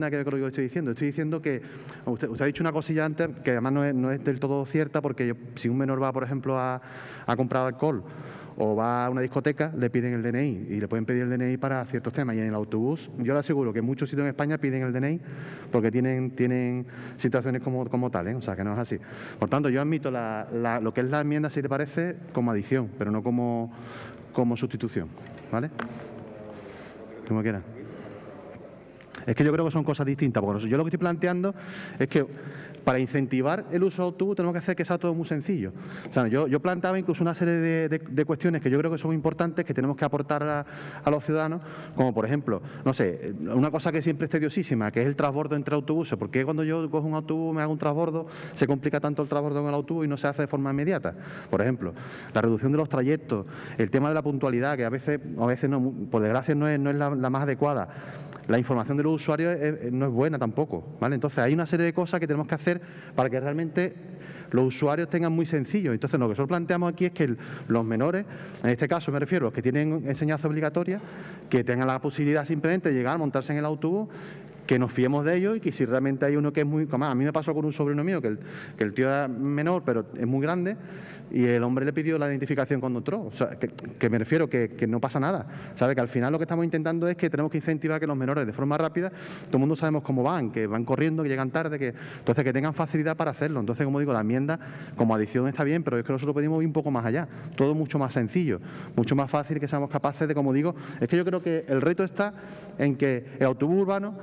nada que ver con lo que yo estoy diciendo. Estoy diciendo que usted ha dicho una cosilla antes que además no es del todo cierta, porque si un menor va, por ejemplo, a comprar alcohol o va a una discoteca, le piden el DNI y le pueden pedir el DNI para ciertos temas. Y en el autobús, yo le aseguro que en muchos sitios en España piden el DNI porque tienen situaciones como tales, o sea, que no es así. Por tanto, yo admito lo que es la enmienda, si le parece, como adición, pero no como sustitución, ¿vale? Como quiera. Es que yo creo que son cosas distintas, porque yo lo que estoy planteando es que para incentivar el uso del autobús tenemos que hacer que sea todo muy sencillo. O sea, yo planteaba incluso una serie de cuestiones que yo creo que son importantes, que tenemos que aportar a los ciudadanos, como por ejemplo, no sé, una cosa que siempre es tediosísima, que es el transbordo entre autobuses. Porque cuando yo cojo un autobús, me hago un transbordo, se complica tanto el transbordo en el autobús y no se hace de forma inmediata? Por ejemplo, la reducción de los trayectos, el tema de la puntualidad, que a veces no, por desgracia no es la más adecuada. La información de los usuarios no es buena tampoco, ¿vale? Entonces hay una serie de cosas que tenemos que hacer para que realmente los usuarios tengan muy sencillo. Entonces lo que nosotros planteamos aquí es que los menores, en este caso me refiero a los que tienen enseñanza obligatoria, que tengan la posibilidad simplemente de llegar, montarse en el autobús, que nos fiemos de ellos y que si realmente hay uno que es muy... A mí me pasó con un sobrino mío, que el tío era menor, pero es muy grande, y el hombre le pidió la identificación cuando entró. O sea, que me refiero que no pasa nada. ¿Sabe? Que al final lo que estamos intentando es que tenemos que incentivar que los menores de forma rápida, todo el mundo sabemos cómo van, que van corriendo, que llegan tarde, entonces que tengan facilidad para hacerlo. Entonces, como digo, la enmienda como adición está bien, pero es que nosotros pedimos ir un poco más allá. Todo mucho más sencillo, mucho más fácil, que seamos capaces de, como digo, es que yo creo que el reto está en que el autobús urbano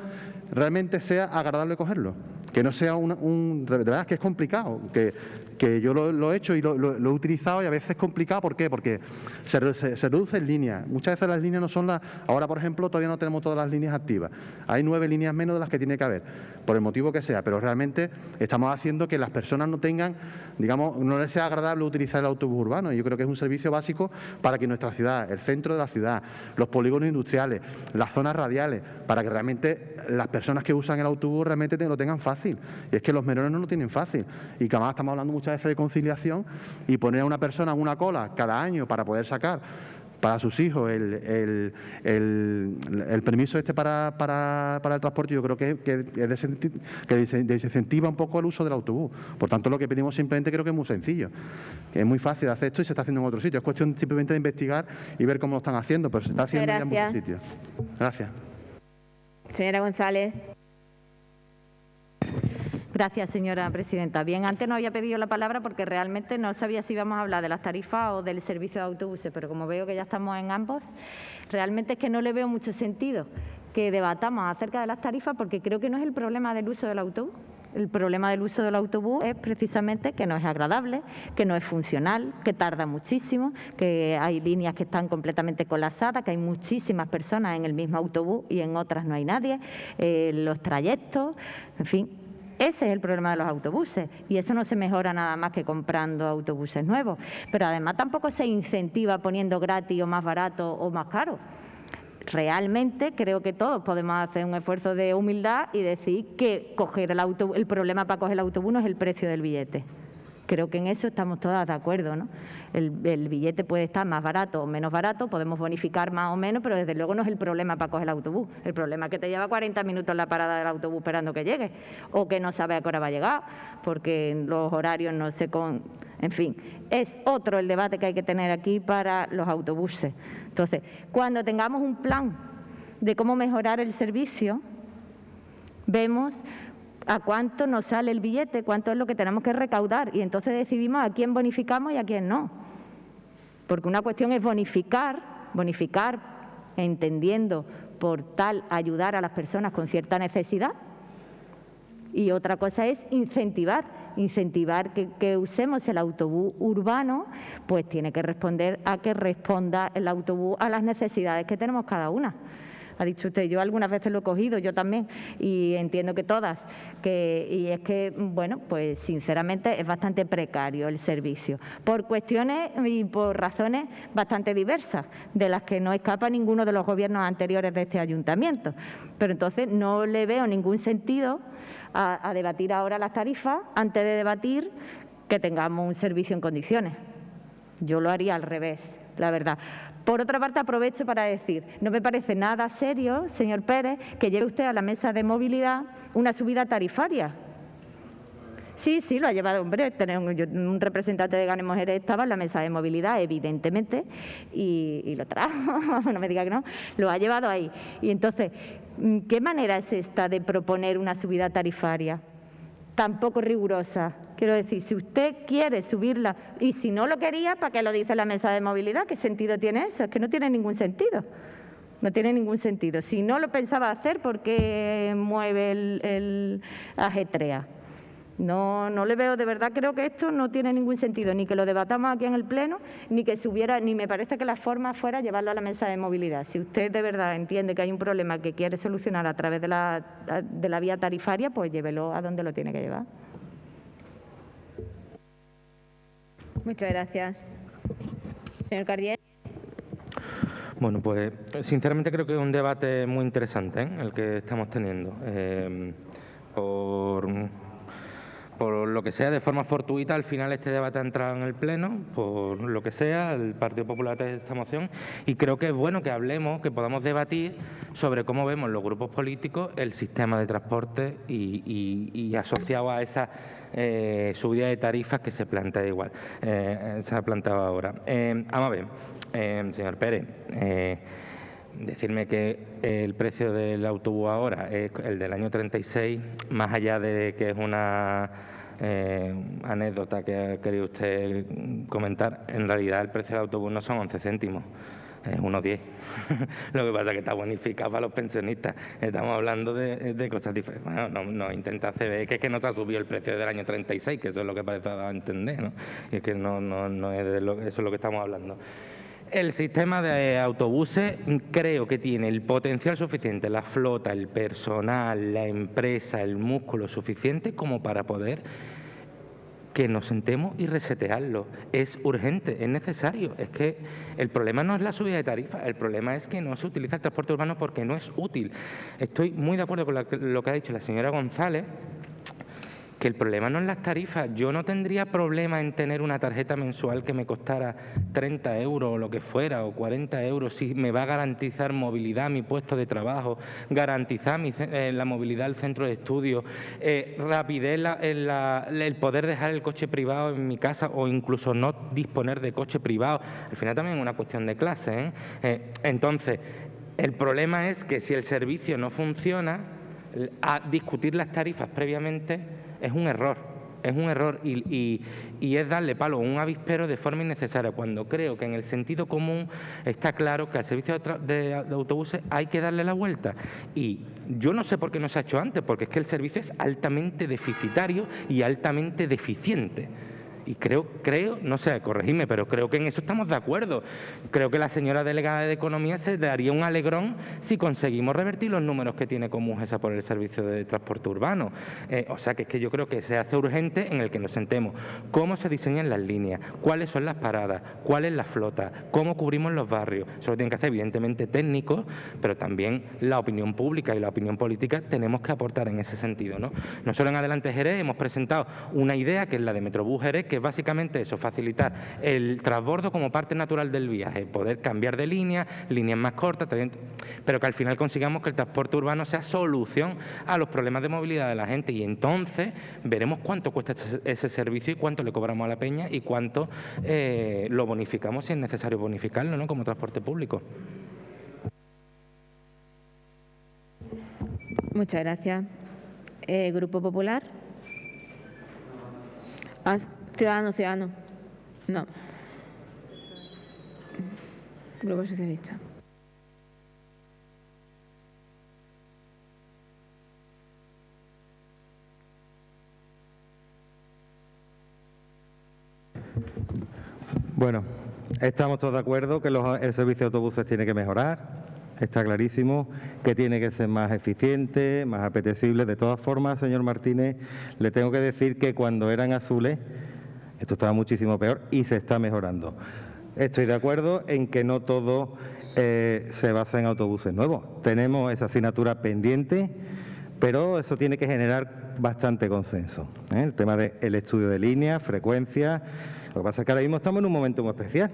realmente sea agradable cogerlo, que no sea de verdad que es complicado, que yo lo he hecho y lo he utilizado y a veces es complicado. ¿Por qué? Porque se reduce en líneas. Muchas veces las líneas no son las... Ahora, por ejemplo, todavía no tenemos todas las líneas activas. Hay 9 líneas menos de las que tiene que haber, por el motivo que sea, pero realmente estamos haciendo que las personas no tengan, digamos, no les sea agradable utilizar el autobús urbano. Y yo creo que es un servicio básico para que nuestra ciudad, el centro de la ciudad, los polígonos industriales, las zonas radiales, para que realmente las personas que usan el autobús realmente lo tengan fácil. Y es que los menores no lo tienen fácil. Y que además estamos hablando muchas veces de conciliación, y poner a una persona en una cola cada año para poder sacar para sus hijos el permiso para el transporte, yo creo que desincentiva un poco el uso del autobús. Por tanto, lo que pedimos simplemente creo que es muy sencillo, que es muy fácil hacer esto y se está haciendo en otros sitios. Es cuestión simplemente de investigar y ver cómo lo están haciendo, pero se está haciendo ya en muchos sitios. Gracias. Señora González. Gracias, señora presidenta. Bien, antes no había pedido la palabra porque realmente no sabía si íbamos a hablar de las tarifas o del servicio de autobuses, pero como veo que ya estamos en ambos, realmente es que no le veo mucho sentido que debatamos acerca de las tarifas, porque creo que no es el problema del uso del autobús. El problema del uso del autobús es precisamente que no es agradable, que no es funcional, que tarda muchísimo, que hay líneas que están completamente colapsadas, que hay muchísimas personas en el mismo autobús y en otras no hay nadie, los trayectos, en fin. Ese es el problema de los autobuses, y eso no se mejora nada más que comprando autobuses nuevos. Pero además tampoco se incentiva poniendo gratis o más barato o más caro. Realmente creo que todos podemos hacer un esfuerzo de humildad y decir que el problema para coger el autobús no es el precio del billete. Creo que en eso estamos todas de acuerdo, ¿no? El billete puede estar más barato o menos barato, podemos bonificar más o menos, pero desde luego no es el problema para coger el autobús. El problema es que te lleva 40 minutos en la parada del autobús esperando que llegue, o que no sabe a qué hora va a llegar, porque los horarios no se... En fin, es otro el debate que hay que tener aquí para los autobuses. Entonces, cuando tengamos un plan de cómo mejorar el servicio, vemos a cuánto nos sale el billete, cuánto es lo que tenemos que recaudar, y entonces decidimos a quién bonificamos y a quién no. Porque una cuestión es bonificar entendiendo por tal ayudar a las personas con cierta necesidad, y otra cosa es incentivar que usemos el autobús urbano, pues tiene que responder a que responda el autobús a las necesidades que tenemos cada una. Ha dicho usted, yo algunas veces lo he cogido, yo también, y entiendo que todas, y es que, bueno, pues sinceramente es bastante precario el servicio, por cuestiones y por razones bastante diversas, de las que no escapa ninguno de los gobiernos anteriores de este ayuntamiento. Pero entonces no le veo ningún sentido a debatir ahora las tarifas antes de debatir que tengamos un servicio en condiciones. Yo lo haría al revés, la verdad. Por otra parte, aprovecho para decir, no me parece nada serio, señor Pérez, que lleve usted a la mesa de movilidad una subida tarifaria. Sí, lo ha llevado, hombre, un representante de Ganemos Jerez estaba en la mesa de movilidad, evidentemente, y lo trajo, no me diga que no, lo ha llevado ahí. Y entonces, ¿qué manera es esta de proponer una subida tarifaria tan poco rigurosa? Quiero decir, si usted quiere subirla, y si no lo quería, ¿para qué lo dice la mesa de movilidad? ¿Qué sentido tiene eso? Es que no tiene ningún sentido. No tiene ningún sentido. Si no lo pensaba hacer, ¿por qué mueve el ajetrea? No le veo, de verdad, creo que esto no tiene ningún sentido, ni que lo debatamos aquí en el Pleno, ni que subiera, ni me parece que la forma fuera llevarlo a la mesa de movilidad. Si usted de verdad entiende que hay un problema que quiere solucionar a través de la vía tarifaria, pues llévelo a donde lo tiene que llevar. Muchas gracias. Señor Cardiel. Bueno, pues sinceramente creo que es un debate muy interesante, el que estamos teniendo. Por lo que sea, de forma fortuita, al final este debate ha entrado en el Pleno, por lo que sea, el Partido Popular trae esta moción, y creo que es bueno que hablemos, que podamos debatir sobre cómo vemos los grupos políticos el sistema de transporte y asociado a esa subida de tarifas que se plantea igual, se ha planteado ahora. Vamos a ver, señor Pérez, decirme que el precio del autobús ahora es el del año 36, más allá de que es una anécdota que ha querido usted comentar, en realidad el precio del autobús no son 11 céntimos, es 1,10. Lo que pasa es que está bonificado para los pensionistas. Estamos hablando de cosas diferentes. Bueno, no intenta hacer, que es que no se ha subido el precio del año 36, que eso es lo que parece dar a entender, ¿no? Y es que no es de eso es lo que estamos hablando. El sistema de autobuses creo que tiene el potencial suficiente, la flota, el personal, la empresa, el músculo suficiente como para poder que nos sentemos y resetearlo. Es urgente, es necesario. Es que el problema no es la subida de tarifa, el problema es que no se utiliza el transporte urbano porque no es útil. Estoy muy de acuerdo con lo que ha dicho la señora González, que el problema no es las tarifas. Yo no tendría problema en tener una tarjeta mensual que me costara 30 euros o lo que fuera, o 40 euros, si me va a garantizar movilidad a mi puesto de trabajo, garantizar la movilidad al centro de estudio, rapidez el poder dejar el coche privado en mi casa o incluso no disponer de coche privado. Al final también es una cuestión de clase, Entonces, el problema es que si el servicio no funciona, a discutir las tarifas previamente es un error y es darle palo a un avispero de forma innecesaria, cuando creo que en el sentido común está claro que al servicio de autobuses hay que darle la vuelta. Y yo no sé por qué no se ha hecho antes, porque es que el servicio es altamente deficitario y altamente deficiente. Y creo, no sé, corregidme, pero creo que en eso estamos de acuerdo. Creo que la señora delegada de Economía se daría un alegrón si conseguimos revertir los números que tiene Comujesa por el servicio de transporte urbano. O sea, que es que yo creo que se hace urgente en el que nos sentemos. ¿Cómo se diseñan las líneas? ¿Cuáles son las paradas? ¿Cuál es la flota? ¿Cómo cubrimos los barrios? Eso lo tienen que hacer, evidentemente, técnicos, pero también la opinión pública y la opinión política tenemos que aportar en ese sentido, ¿no? Nosotros en Adelante Jerez hemos presentado una idea que es la de Metrobús Jerez, que es básicamente eso, facilitar el transbordo como parte natural del viaje, poder cambiar de líneas más cortas, pero que al final consigamos que el transporte urbano sea solución a los problemas de movilidad de la gente, y entonces veremos cuánto cuesta ese servicio y cuánto le cobramos a la peña y cuánto lo bonificamos si es necesario bonificarlo, ¿no?, como transporte público. Muchas gracias. Grupo Popular. Ciudadanos. No. Grupo Socialista. Bueno, estamos todos de acuerdo que el servicio de autobuses tiene que mejorar. Está clarísimo que tiene que ser más eficiente, más apetecible. De todas formas, señor Martínez, le tengo que decir que cuando eran azules, esto estaba muchísimo peor y se está mejorando. Estoy de acuerdo en que no todo se basa en autobuses nuevos. Tenemos esa asignatura pendiente, pero eso tiene que generar bastante consenso. El tema del estudio de líneas, frecuencias. Lo que pasa es que ahora mismo estamos en un momento muy especial.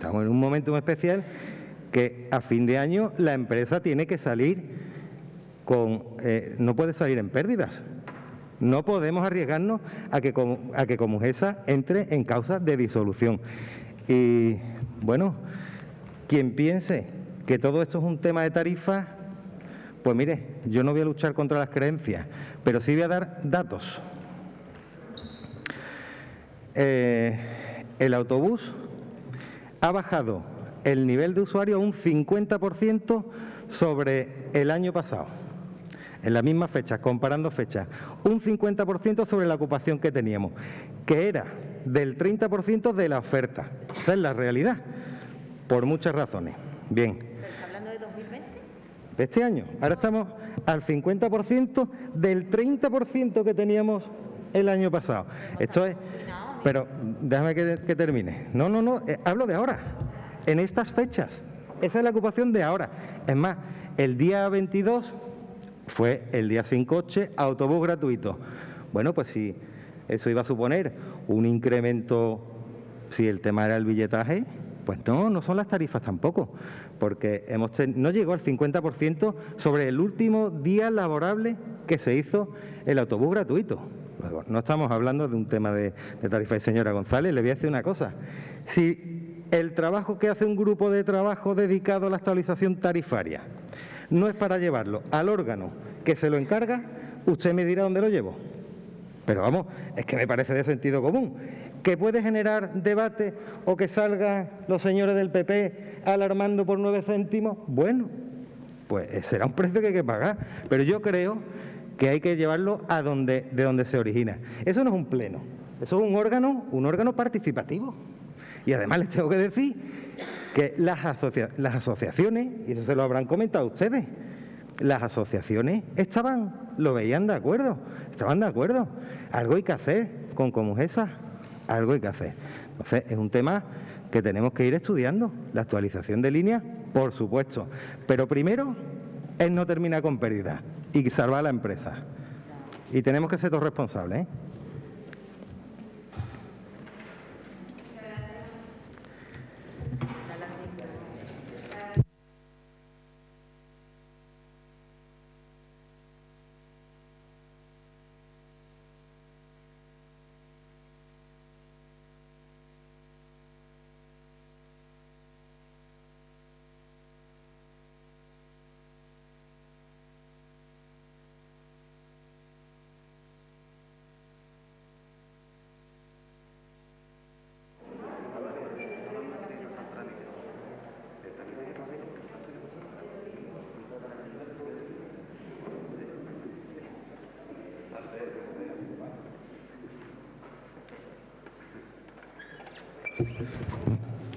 Estamos en un momento especial que a fin de año la empresa tiene que salir no puede salir en pérdidas. No podemos arriesgarnos a que Comujesa entre en causa de disolución. Y bueno, quien piense que todo esto es un tema de tarifas, pues mire, yo no voy a luchar contra las creencias, pero sí voy a dar datos. El autobús ha bajado el nivel de usuario a un 50% sobre el año pasado. En las mismas fechas, comparando fechas, un 50% sobre la ocupación que teníamos, que era del 30% de la oferta. Esa es la realidad, por muchas razones. Bien. ¿Pero está hablando de 2020? De este año. Ahora estamos al 50% del 30% que teníamos el año pasado. Esto es... Pero déjame que termine. No, hablo de ahora, en estas fechas. Esa es la ocupación de ahora. Es más, el día 22 fue el día sin coche, autobús gratuito. Bueno, pues si eso iba a suponer un incremento, si el tema era el billetaje, pues no son las tarifas tampoco, porque no llegó al 50% sobre el último día laborable que se hizo el autobús gratuito. Luego, no estamos hablando de un tema de tarifa. Y señora González, le voy a decir una cosa. Si el trabajo que hace un grupo de trabajo dedicado a la estabilización tarifaria no es para llevarlo al órgano que se lo encarga, usted me dirá dónde lo llevo. Pero vamos, es que me parece de sentido común. ¿Que puede generar debate o que salgan los señores del PP alarmando por 9 céntimos? Bueno, pues será un precio que hay que pagar. Pero yo creo que hay que llevarlo de donde se origina. Eso no es un pleno, eso es un órgano participativo. Y además les tengo que decir que las asociaciones, y eso se lo habrán comentado ustedes, las asociaciones lo veían de acuerdo, estaban de acuerdo. Algo hay que hacer con Comujesa, algo hay que hacer. Entonces, es un tema que tenemos que ir estudiando. La actualización de líneas, por supuesto. Pero primero, es no terminar con pérdida y salvar a la empresa. Y tenemos que ser todos responsables, ¿eh?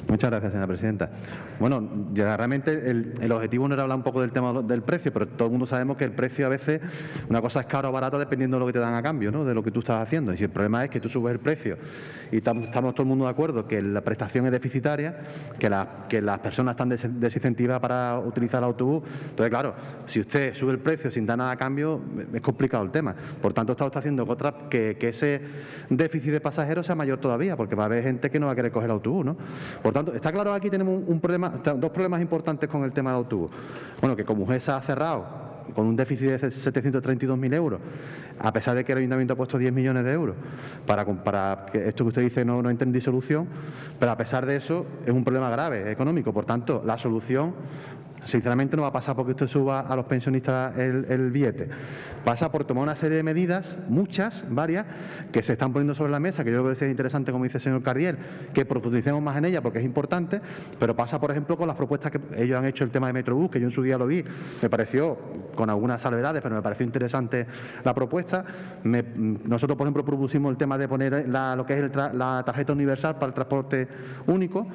Muchas gracias, señora presidenta. Bueno, ya realmente el objetivo no era hablar un poco del tema del precio, pero todo el mundo sabemos que el precio a veces, una cosa es caro o barata dependiendo de lo que te dan a cambio, ¿no?, de lo que tú estás haciendo. Y si el problema es que tú subes el precio y estamos todo el mundo de acuerdo que la prestación es deficitaria, que las personas están desincentivadas para utilizar el autobús, entonces claro, si usted sube el precio sin dar nada a cambio, es complicado el tema. Por tanto, está haciendo que ese déficit de pasajeros sea mayor todavía, porque va a haber gente que no va a querer coger el autobús, ¿no? Por tanto, está claro que aquí tenemos dos problemas importantes con el tema del autobús. Bueno, que Comujesa ha cerrado con un déficit de 732.000 euros, a pesar de que el Ayuntamiento ha puesto 10 millones de euros para que esto que usted dice no entre en disolución, pero a pesar de eso es un problema grave económico. Por tanto, la solución, sinceramente, no va a pasar porque usted suba a los pensionistas el billete. Pasa por tomar una serie de medidas, varias, que se están poniendo sobre la mesa, que yo creo que sería interesante, como dice el señor Carriel, que profundicemos más en ella porque es importante, pero pasa, por ejemplo, con las propuestas que ellos han hecho, el tema de Metrobús, que yo en su día lo vi, me pareció, con algunas salvedades, pero me pareció interesante la propuesta. Nosotros, por ejemplo, propusimos el tema de poner lo que es la tarjeta universal para el transporte único,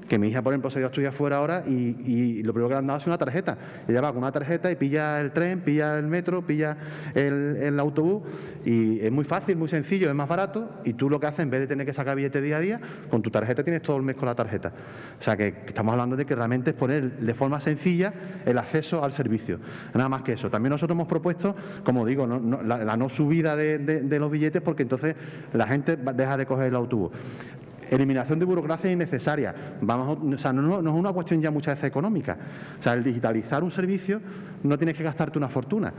que mi hija, por ejemplo, se dio a estudiar fuera ahora y lo primero que le han dado es una tarjeta. Ella va con una tarjeta y pilla el tren, pilla el metro, pilla el autobús, y es muy fácil, muy sencillo, es más barato, y tú lo que haces, en vez de tener que sacar billete día a día, con tu tarjeta tienes todo el mes con la tarjeta. O sea que estamos hablando de que realmente es poner de forma sencilla el acceso al servicio. Nada más que eso. También nosotros hemos propuesto, como digo, la no subida de los billetes, porque entonces la gente deja de coger el autobús. eliminación de burocracia innecesaria. O sea, no es una cuestión ya muchas veces económica. O sea, el digitalizar un servicio no tienes que gastarte una fortuna.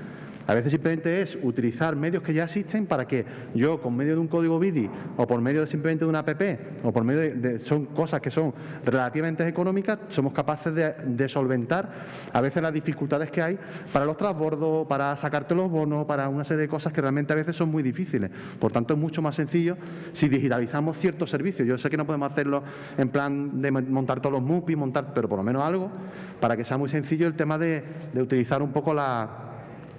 A veces simplemente es utilizar medios que ya existen para que yo, con medio de un código BIDI o por medio simplemente de una app o por medio son cosas que son relativamente económicas, somos capaces de solventar a veces las dificultades que hay para los transbordos, para sacarte los bonos, para una serie de cosas que realmente a veces son muy difíciles. Por tanto, es mucho más sencillo si digitalizamos ciertos servicios. Yo sé que no podemos hacerlo en plan de montar todos los MUPI, pero por lo menos algo, para que sea muy sencillo el tema de utilizar un poco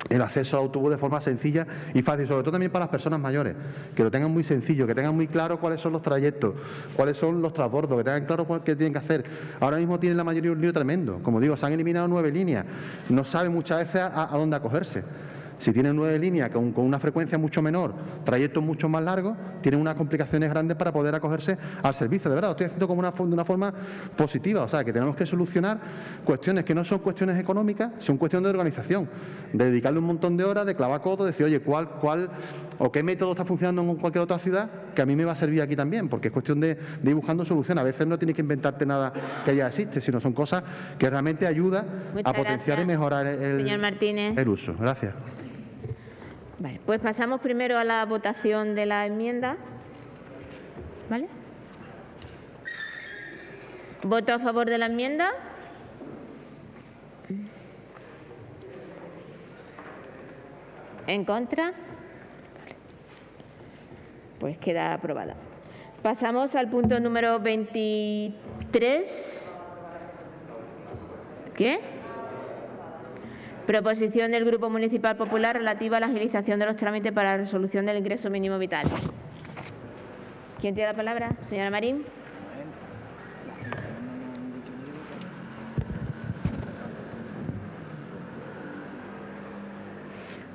el acceso al autobús de forma sencilla y fácil, sobre todo también para las personas mayores, que lo tengan muy sencillo, que tengan muy claro cuáles son los trayectos, cuáles son los transbordos, que tengan claro qué tienen que hacer. Ahora mismo tienen la mayoría un lío tremendo. Como digo, se han eliminado 9 líneas, no saben muchas veces a dónde acogerse. Si tienen 9 líneas con una frecuencia mucho menor, trayectos mucho más largos, tienen unas complicaciones grandes para poder acogerse al servicio. De verdad, lo estoy haciendo como de una forma positiva. O sea, que tenemos que solucionar cuestiones que no son cuestiones económicas, son cuestiones de organización, de dedicarle un montón de horas, de clavar codo, de decir, oye, ¿cuál o qué método está funcionando en cualquier otra ciudad que a mí me va a servir aquí también? Porque es cuestión de ir buscando soluciones. A veces no tienes que inventarte nada que ya existe, sino son cosas que realmente ayudan a potenciar y mejorar el uso. Gracias. Vale, pues pasamos primero a la votación de la enmienda. ¿Vale? ¿Voto a favor de la enmienda? ¿En contra? Vale. Pues queda aprobada. Pasamos al punto número 23. ¿Qué? Proposición del Grupo Municipal Popular relativa a la agilización de los trámites para la resolución del ingreso mínimo vital. ¿Quién tiene la palabra? Señora Marín.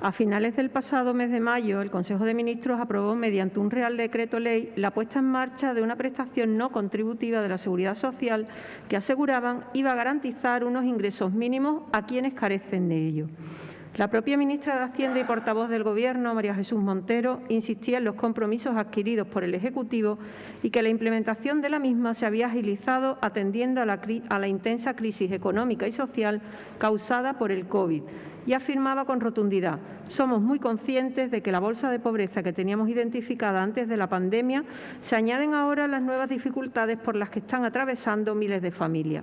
A finales del pasado mes de mayo, el Consejo de Ministros aprobó mediante un Real Decreto Ley la puesta en marcha de una prestación no contributiva de la Seguridad Social que aseguraban iba a garantizar unos ingresos mínimos a quienes carecen de ello. La propia ministra de Hacienda y portavoz del Gobierno, María Jesús Montero, insistía en los compromisos adquiridos por el Ejecutivo y que la implementación de la misma se había agilizado atendiendo a la intensa crisis económica y social causada por el COVID. Y afirmaba con rotundidad: somos muy conscientes de que la bolsa de pobreza que teníamos identificada antes de la pandemia se añaden ahora las nuevas dificultades por las que están atravesando miles de familias.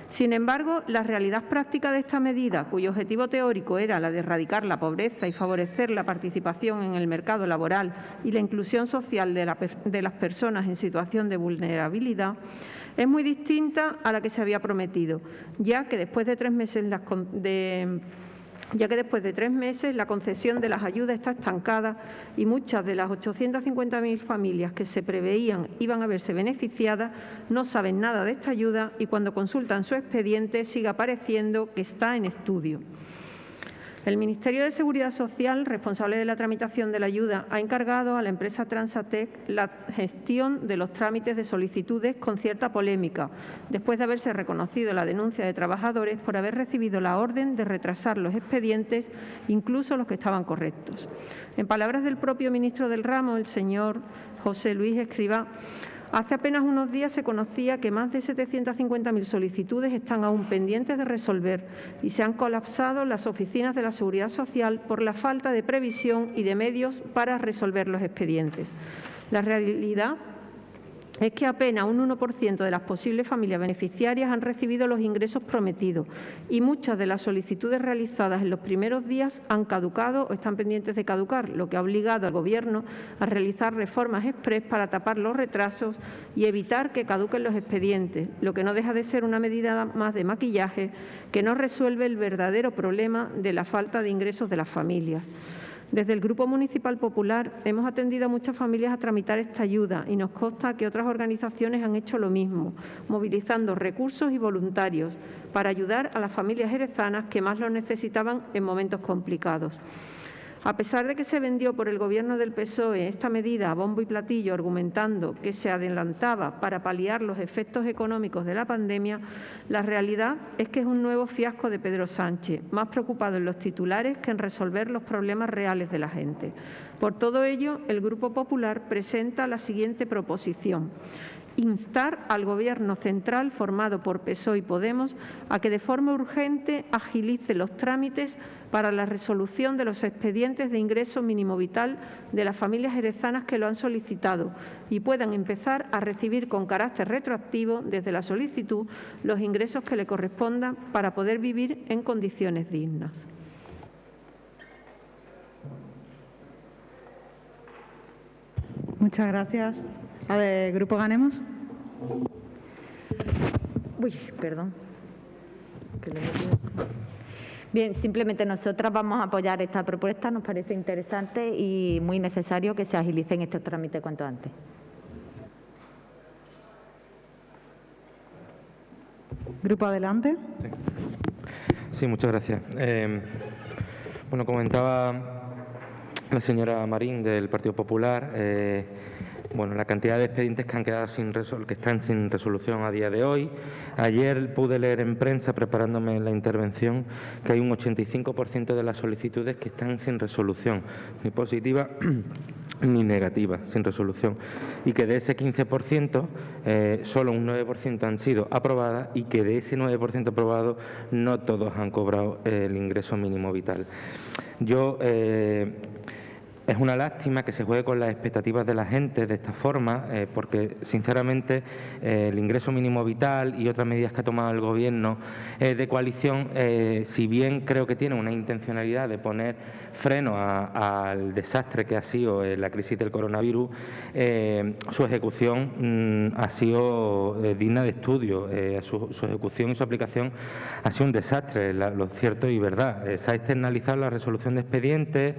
Sin embargo, la realidad práctica de esta medida, cuyo objetivo teórico era la de erradicar la pobreza y favorecer la participación en el mercado laboral y la inclusión social de las personas en situación de vulnerabilidad, es muy distinta a la que se había prometido, ya que después de 3 meses la concesión de las ayudas está estancada y muchas de las 850.000 familias que se preveían iban a verse beneficiadas no saben nada de esta ayuda y cuando consultan su expediente sigue apareciendo que está en estudio. El Ministerio de Seguridad Social, responsable de la tramitación de la ayuda, ha encargado a la empresa Transatec la gestión de los trámites de solicitudes con cierta polémica, después de haberse reconocido la denuncia de trabajadores por haber recibido la orden de retrasar los expedientes, incluso los que estaban correctos. En palabras del propio ministro del ramo, el señor José Luis Escrivá, hace apenas unos días se conocía que más de 750.000 solicitudes están aún pendientes de resolver y se han colapsado las oficinas de la Seguridad Social por la falta de previsión y de medios para resolver los expedientes. La realidad es que apenas un 1% de las posibles familias beneficiarias han recibido los ingresos prometidos y muchas de las solicitudes realizadas en los primeros días han caducado o están pendientes de caducar, lo que ha obligado al Gobierno a realizar reformas exprés para tapar los retrasos y evitar que caduquen los expedientes, lo que no deja de ser una medida más de maquillaje que no resuelve el verdadero problema de la falta de ingresos de las familias. Desde el Grupo Municipal Popular hemos atendido a muchas familias a tramitar esta ayuda y nos consta que otras organizaciones han hecho lo mismo, movilizando recursos y voluntarios para ayudar a las familias jerezanas que más lo necesitaban en momentos complicados. A pesar de que se vendió por el Gobierno del PSOE esta medida a bombo y platillo argumentando que se adelantaba para paliar los efectos económicos de la pandemia, la realidad es que es un nuevo fiasco de Pedro Sánchez, más preocupado en los titulares que en resolver los problemas reales de la gente. Por todo ello, el Grupo Popular presenta la siguiente proposición: instar al Gobierno central, formado por PSOE y Podemos, a que de forma urgente agilice los trámites para la resolución de los expedientes de ingreso mínimo vital de las familias jerezanas que lo han solicitado y puedan empezar a recibir con carácter retroactivo desde la solicitud los ingresos que le correspondan para poder vivir en condiciones dignas. Muchas gracias. Grupo Ganemos. Uy, perdón. Bien, simplemente nosotras vamos a apoyar esta propuesta. Nos parece interesante y muy necesario que se agilicen estos trámites cuanto antes. Grupo Adelante. Sí, muchas gracias. Bueno, comentaba la señora Marín del Partido Popular, bueno, la cantidad de expedientes que han quedado que están sin resolución a día de hoy. Ayer pude leer en prensa, preparándome la intervención, que hay un 85% de las solicitudes que están sin resolución, ni positiva ni negativa, sin resolución, y que de ese 15% solo un 9% han sido aprobadas y que de ese 9% aprobado no todos han cobrado el ingreso mínimo vital. Es una lástima que se juegue con las expectativas de la gente de esta forma, porque, sinceramente, el ingreso mínimo vital y otras medidas que ha tomado el Gobierno de coalición, si bien creo que tiene una intencionalidad de poner freno al desastre que ha sido la crisis del coronavirus, su ejecución ha sido digna de estudio. Su ejecución y su aplicación ha sido un desastre, lo cierto y verdad. Se ha externalizado la resolución de expedientes,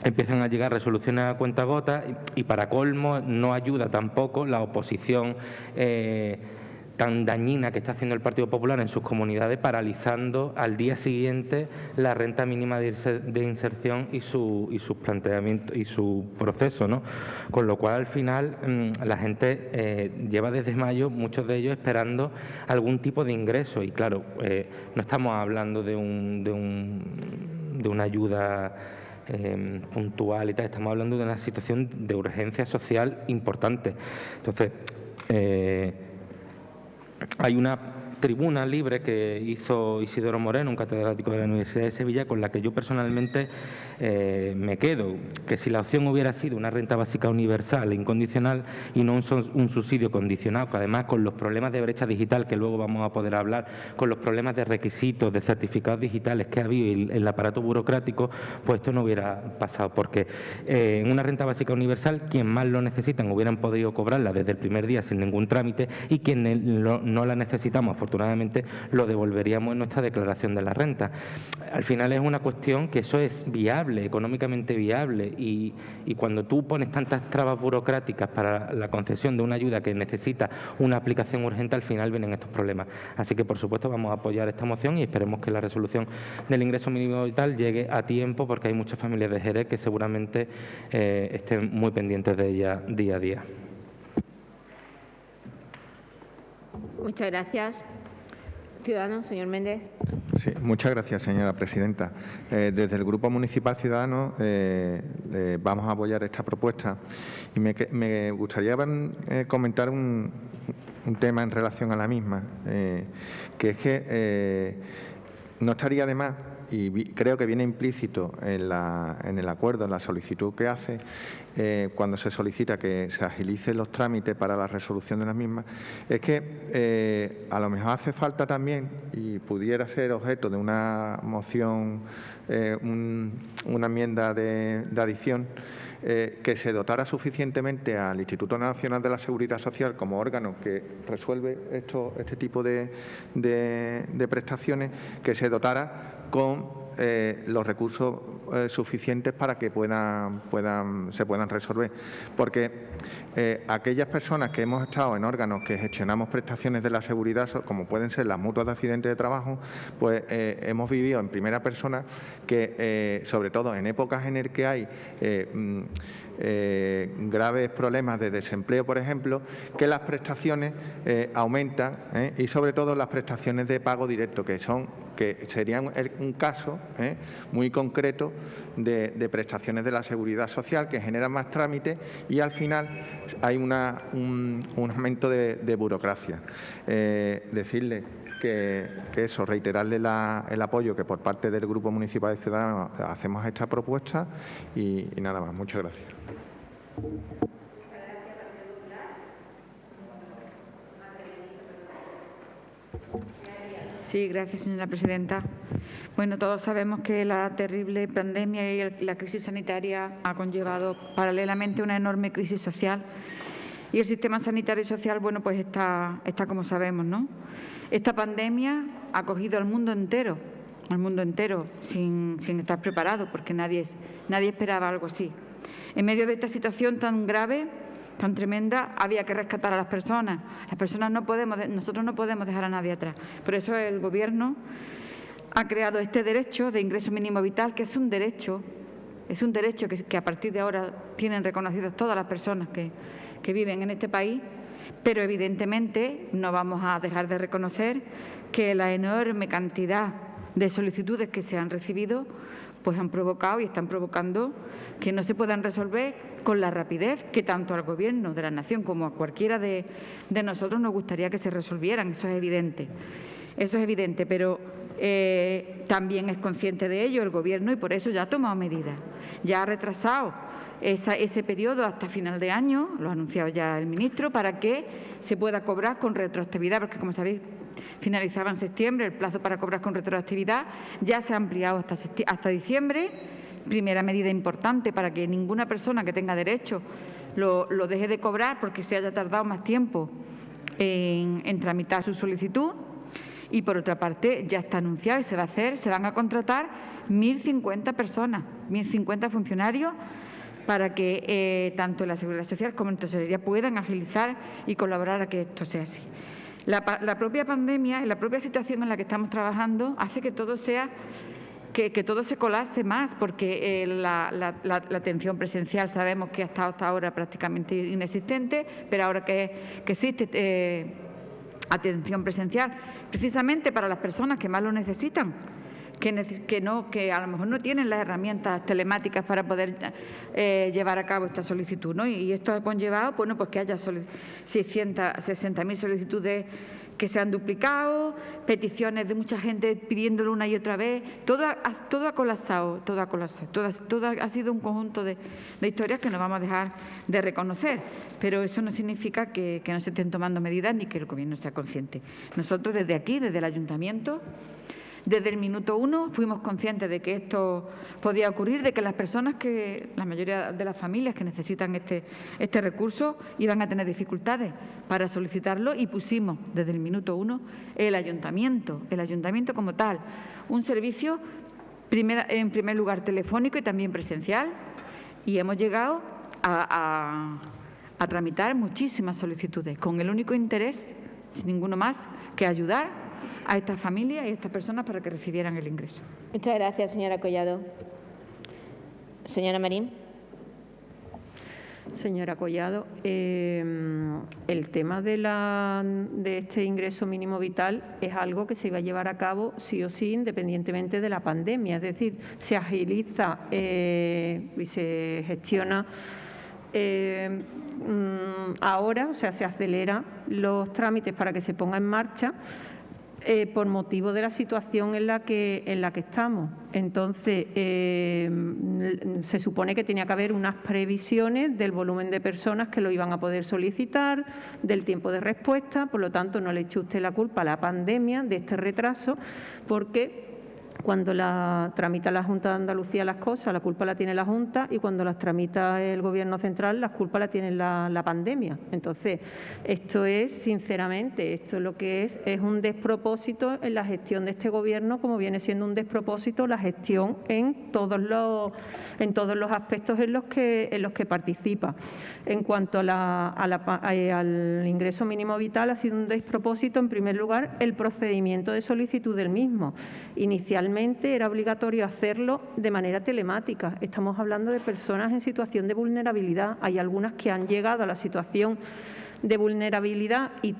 empiezan a llegar resoluciones a cuentagotas y para colmo no ayuda tampoco la oposición tan dañina que está haciendo el Partido Popular en sus comunidades, paralizando al día siguiente la renta mínima de inserción y sus planteamientos y su proceso, ¿no? Con lo cual, al final, la gente lleva desde mayo, muchos de ellos, esperando algún tipo de ingreso. Y claro, no estamos hablando de una ayuda puntual y tal, estamos hablando de una situación de urgencia social importante. Entonces, hay una tribuna libre que hizo Isidoro Moreno, un catedrático de la Universidad de Sevilla, con la que yo personalmente me quedo, que si la opción hubiera sido una renta básica universal e incondicional y no un subsidio condicionado, que además con los problemas de brecha digital, que luego vamos a poder hablar, con los problemas de requisitos, de certificados digitales que ha habido y el aparato burocrático, pues esto no hubiera pasado, porque en una renta básica universal, quien más lo necesitan hubieran podido cobrarla desde el primer día sin ningún trámite y quienes no la necesitamos, afortunadamente, lo devolveríamos en nuestra declaración de la renta. Al final es una cuestión que eso es viable, económicamente viable, y cuando tú pones tantas trabas burocráticas para la concesión de una ayuda que necesita una aplicación urgente, al final vienen estos problemas. Así que, por supuesto, vamos a apoyar esta moción y esperemos que la resolución del ingreso mínimo vital llegue a tiempo, porque hay muchas familias de Jerez que seguramente estén muy pendientes de ella día a día. Muchas gracias. Ciudadanos, señor Méndez. Sí, muchas gracias, señora presidenta. Desde el Grupo Municipal Ciudadanos vamos a apoyar esta propuesta y me gustaría comentar un tema en relación a la misma, que es que no estaría de más, y creo que viene implícito en el acuerdo, en la solicitud que hace, cuando se solicita que se agilicen los trámites para la resolución de las mismas, es que a lo mejor hace falta también, y pudiera ser objeto de una moción, una enmienda de adición, que se dotara suficientemente al Instituto Nacional de la Seguridad Social como órgano que resuelve este tipo de prestaciones, que se dotara con los recursos suficientes para que se puedan resolver. Porque aquellas personas que hemos estado en órganos que gestionamos prestaciones de la seguridad, como pueden ser las mutuas de accidentes de trabajo, pues hemos vivido en primera persona que, sobre todo en épocas en las que hay graves problemas de desempleo, por ejemplo, que las prestaciones aumentan, y sobre todo las prestaciones de pago directo, que porque sería un caso muy concreto de prestaciones de la Seguridad Social que generan más trámites y al final hay un aumento de burocracia. Decirle que eso, reiterarle el apoyo que por parte del Grupo Municipal de Ciudadanos hacemos a esta propuesta y nada más. Muchas gracias. Sí, gracias, señora presidenta. Bueno, todos sabemos que la terrible pandemia y la crisis sanitaria ha conllevado paralelamente una enorme crisis social y el sistema sanitario y social, bueno, pues está como sabemos, ¿no? Esta pandemia ha cogido al mundo entero sin estar preparado, porque nadie esperaba algo así. En medio de esta situación tan grave, tan tremenda, había que rescatar a las personas. Nosotros no podemos dejar a nadie atrás. Por eso el Gobierno ha creado este derecho de ingreso mínimo vital, que es un derecho que a partir de ahora tienen reconocidos todas las personas que viven en este país, pero evidentemente no vamos a dejar de reconocer que la enorme cantidad de solicitudes que se han recibido pues han provocado y están provocando que no se puedan resolver con la rapidez que tanto al Gobierno de la Nación como a cualquiera de nosotros nos gustaría que se resolvieran. Eso es evidente, pero también es consciente de ello el Gobierno y por eso ya ha tomado medidas. Ya ha retrasado ese periodo hasta final de año, lo ha anunciado ya el ministro, para que se pueda cobrar con retroactividad, porque como sabéis finalizaba en septiembre el plazo para cobrar con retroactividad, ya se ha ampliado hasta diciembre. Primera medida importante para que ninguna persona que tenga derecho lo deje de cobrar porque se haya tardado más tiempo en tramitar su solicitud. Y por otra parte, ya está anunciado y se va a hacer, se van a contratar 1.050 personas, 1.050 funcionarios para que tanto la Seguridad Social como en Tesorería puedan agilizar y colaborar a que esto sea así. La propia pandemia y la propia situación en la que estamos trabajando hace que todo se colapse más, porque la atención presencial sabemos que ha estado hasta ahora prácticamente inexistente, pero ahora que existe atención presencial, precisamente para las personas que más lo necesitan, que a lo mejor no tienen las herramientas telemáticas para poder llevar a cabo esta solicitud, ¿no? Y esto ha conllevado, bueno, pues que haya 660.000 solicitudes que se han duplicado, peticiones de mucha gente pidiéndolo una y otra vez. Todo ha colapsado, todo ha sido un conjunto de historias que no vamos a dejar de reconocer, pero eso no significa que no se estén tomando medidas ni que el Gobierno sea consciente. Nosotros desde aquí, desde el Ayuntamiento, desde el minuto 1 fuimos conscientes de que esto podía ocurrir, de que las personas la mayoría de las familias que necesitan este recurso iban a tener dificultades para solicitarlo y pusimos desde el minuto 1 el ayuntamiento como tal, un servicio en primer lugar telefónico y también presencial, y hemos llegado a tramitar muchísimas solicitudes con el único interés, sin ninguno más, que ayudar a estas familias y a estas personas para que recibieran el ingreso. Muchas gracias, señora Collado. Señora Marín. Señora Collado, el tema de este ingreso mínimo vital es algo que se iba a llevar a cabo sí o sí, independientemente de la pandemia. Es decir, se agiliza y se gestiona ahora, o sea, se aceleran los trámites para que se ponga en marcha por motivo de la situación en la que estamos. Entonces, se supone que tenía que haber unas previsiones del volumen de personas que lo iban a poder solicitar, del tiempo de respuesta, por lo tanto, no le eche usted la culpa a la pandemia de este retraso, porque cuando tramita la Junta de Andalucía las cosas, la culpa la tiene la Junta, y cuando las tramita el Gobierno central, la culpa la tiene la pandemia. Entonces, esto es, sinceramente, lo que es un despropósito en la gestión de este Gobierno, como viene siendo un despropósito la gestión en todos los aspectos en los que participa. En cuanto al ingreso mínimo vital, ha sido un despropósito, en primer lugar, el procedimiento de solicitud del mismo. Inicialmente era obligatorio hacerlo de manera telemática. Estamos hablando de personas en situación de vulnerabilidad. Hay algunas que han llegado a la situación de vulnerabilidad y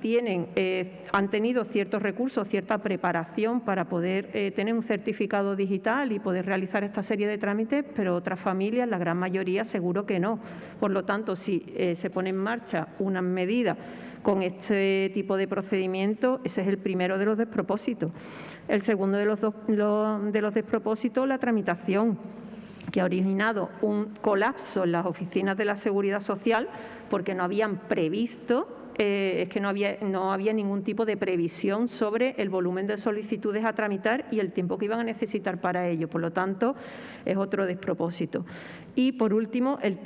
han tenido ciertos recursos, cierta preparación para poder tener un certificado digital y poder realizar esta serie de trámites, pero otras familias, la gran mayoría, seguro que no. Por lo tanto, si se pone en marcha una medida con este tipo de procedimiento, ese es el primero de los despropósitos. El segundo de los despropósitos, la tramitación, que ha originado un colapso en las oficinas de la Seguridad Social porque no habían previsto, no había ningún tipo de previsión sobre el volumen de solicitudes a tramitar y el tiempo que iban a necesitar para ello. Por lo tanto, es otro despropósito. Y, por último, el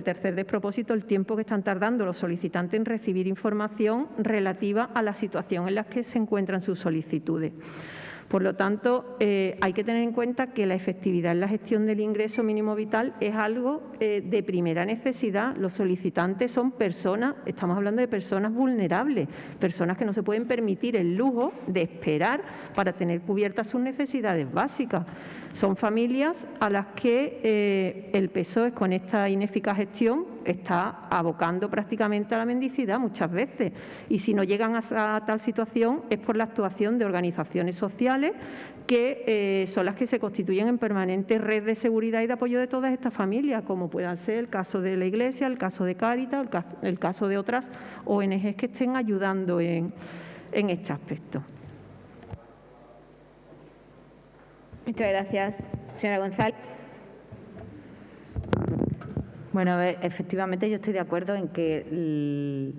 tercer despropósito, el tiempo que están tardando los solicitantes en recibir información relativa a la situación en la que se encuentran sus solicitudes. Por lo tanto, hay que tener en cuenta que la efectividad en la gestión del ingreso mínimo vital es algo de primera necesidad. Los solicitantes son personas, estamos hablando de personas vulnerables, personas que no se pueden permitir el lujo de esperar para tener cubiertas sus necesidades básicas. Son familias a las que el PSOE, con esta ineficaz gestión, está abocando prácticamente a la mendicidad muchas veces. Y si no llegan a tal situación es por la actuación de organizaciones sociales que son las que se constituyen en permanente red de seguridad y de apoyo de todas estas familias, como puedan ser el caso de la Iglesia, el caso de Cáritas, el caso de otras ONGs que estén ayudando en este aspecto. Muchas gracias. Señora González. Bueno, efectivamente yo estoy de acuerdo en que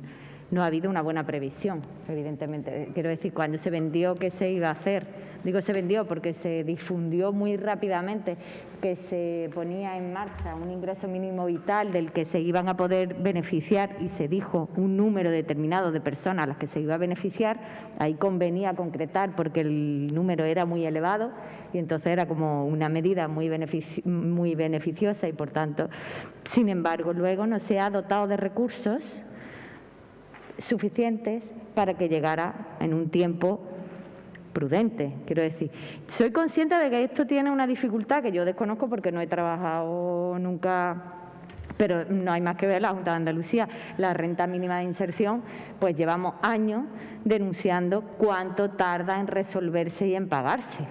no ha habido una buena previsión, evidentemente. Quiero decir, cuando se vendió que se iba a hacer, digo se vendió porque se difundió muy rápidamente que se ponía en marcha un ingreso mínimo vital del que se iban a poder beneficiar y se dijo un número determinado de personas a las que se iba a beneficiar, ahí convenía concretar porque el número era muy elevado y entonces era como una medida muy beneficiosa y, por tanto, sin embargo, luego no se ha dotado de recursos suficientes para que llegara en un tiempo prudente. Quiero decir, soy consciente de que esto tiene una dificultad que yo desconozco porque no he trabajado nunca, pero no hay más que ver la Junta de Andalucía. La renta mínima de inserción, pues llevamos años denunciando cuánto tarda en resolverse y en pagarse.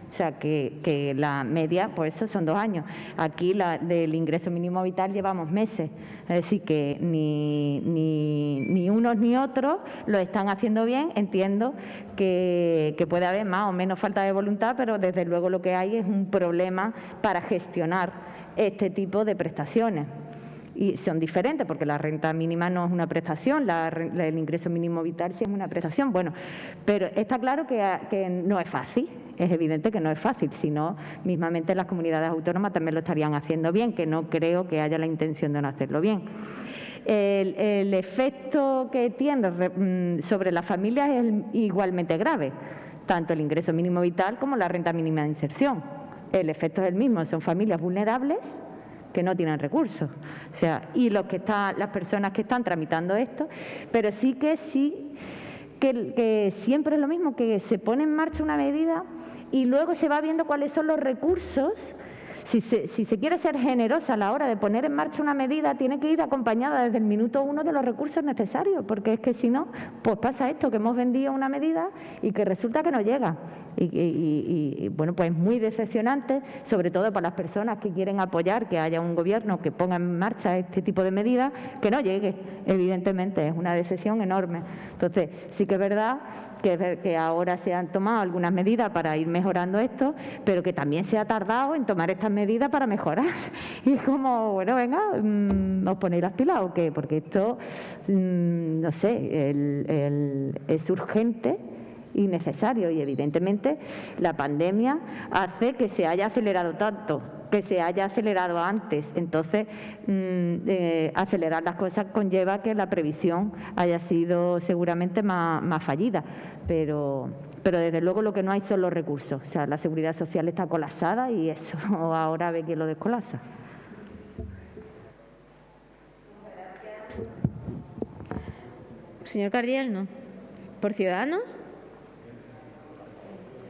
O sea, que la media, pues eso son 2 años. Aquí del ingreso mínimo vital llevamos meses. Es decir, que ni unos ni otros lo están haciendo bien. Entiendo que puede haber más o menos falta de voluntad, pero desde luego lo que hay es un problema para gestionar este tipo de prestaciones. Y son diferentes porque la renta mínima no es una prestación, el ingreso mínimo vital sí es una prestación. Bueno, pero está claro que no es fácil, es evidente que no es fácil, si no, mismamente las comunidades autónomas también lo estarían haciendo bien, que no creo que haya la intención de no hacerlo bien. El efecto que tiene sobre las familias es igualmente grave, tanto el ingreso mínimo vital como la renta mínima de inserción. El efecto es el mismo, son familias vulnerables que no tienen recursos, o sea, y las personas que están tramitando esto, pero sí que siempre es lo mismo, que se pone en marcha una medida y luego se va viendo cuáles son los recursos. Si se quiere ser generosa a la hora de poner en marcha una medida, tiene que ir acompañada desde el minuto 1 de los recursos necesarios, porque es que si no, pues pasa esto, que hemos vendido una medida y que resulta que no llega. Y bueno, pues es muy decepcionante, sobre todo para las personas que quieren apoyar que haya un gobierno que ponga en marcha este tipo de medidas, que no llegue, evidentemente, es una decepción enorme. Entonces, sí que es verdad que ahora se han tomado algunas medidas para ir mejorando esto, pero que también se ha tardado en tomar estas medidas para mejorar. Y es como, bueno, venga, ¿os ponéis las pilas o qué? Porque esto, no sé, es urgente y necesario, y evidentemente la pandemia hace que se haya acelerado tanto, que se haya acelerado antes. Entonces, acelerar las cosas conlleva que la previsión haya sido seguramente más fallida, pero desde luego lo que no hay son los recursos. O sea, la seguridad social está colapsada y eso ahora ve que lo descolapsa. Señor Cardiel, no. ¿Por Ciudadanos?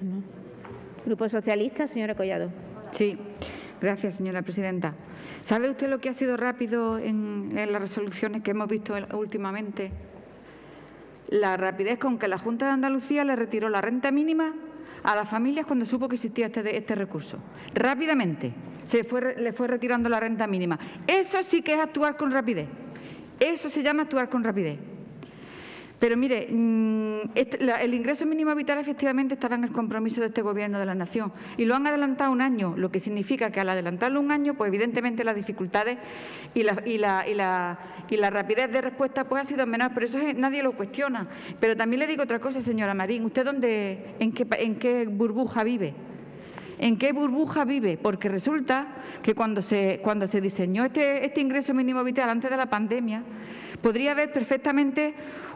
No. Grupo Socialista, señora Collado. Sí. Gracias, señora presidenta. ¿Sabe usted lo que ha sido rápido en las resoluciones que hemos visto últimamente? La rapidez con que la Junta de Andalucía le retiró la renta mínima a las familias cuando supo que existía este recurso. Rápidamente le fue retirando la renta mínima. Eso sí que es actuar con rapidez. Eso se llama actuar con rapidez. Pero mire, el ingreso mínimo vital efectivamente estaba en el compromiso de este Gobierno de la Nación y lo han adelantado un año, lo que significa que al adelantarlo un año, pues evidentemente las dificultades y la rapidez de respuesta pues ha sido menor, pero eso nadie lo cuestiona. Pero también le digo otra cosa, señora Marín, ¿usted en qué burbuja vive? ¿En qué burbuja vive? Porque resulta que cuando se diseñó este ingreso mínimo vital antes de la pandemia, podría haber perfectamente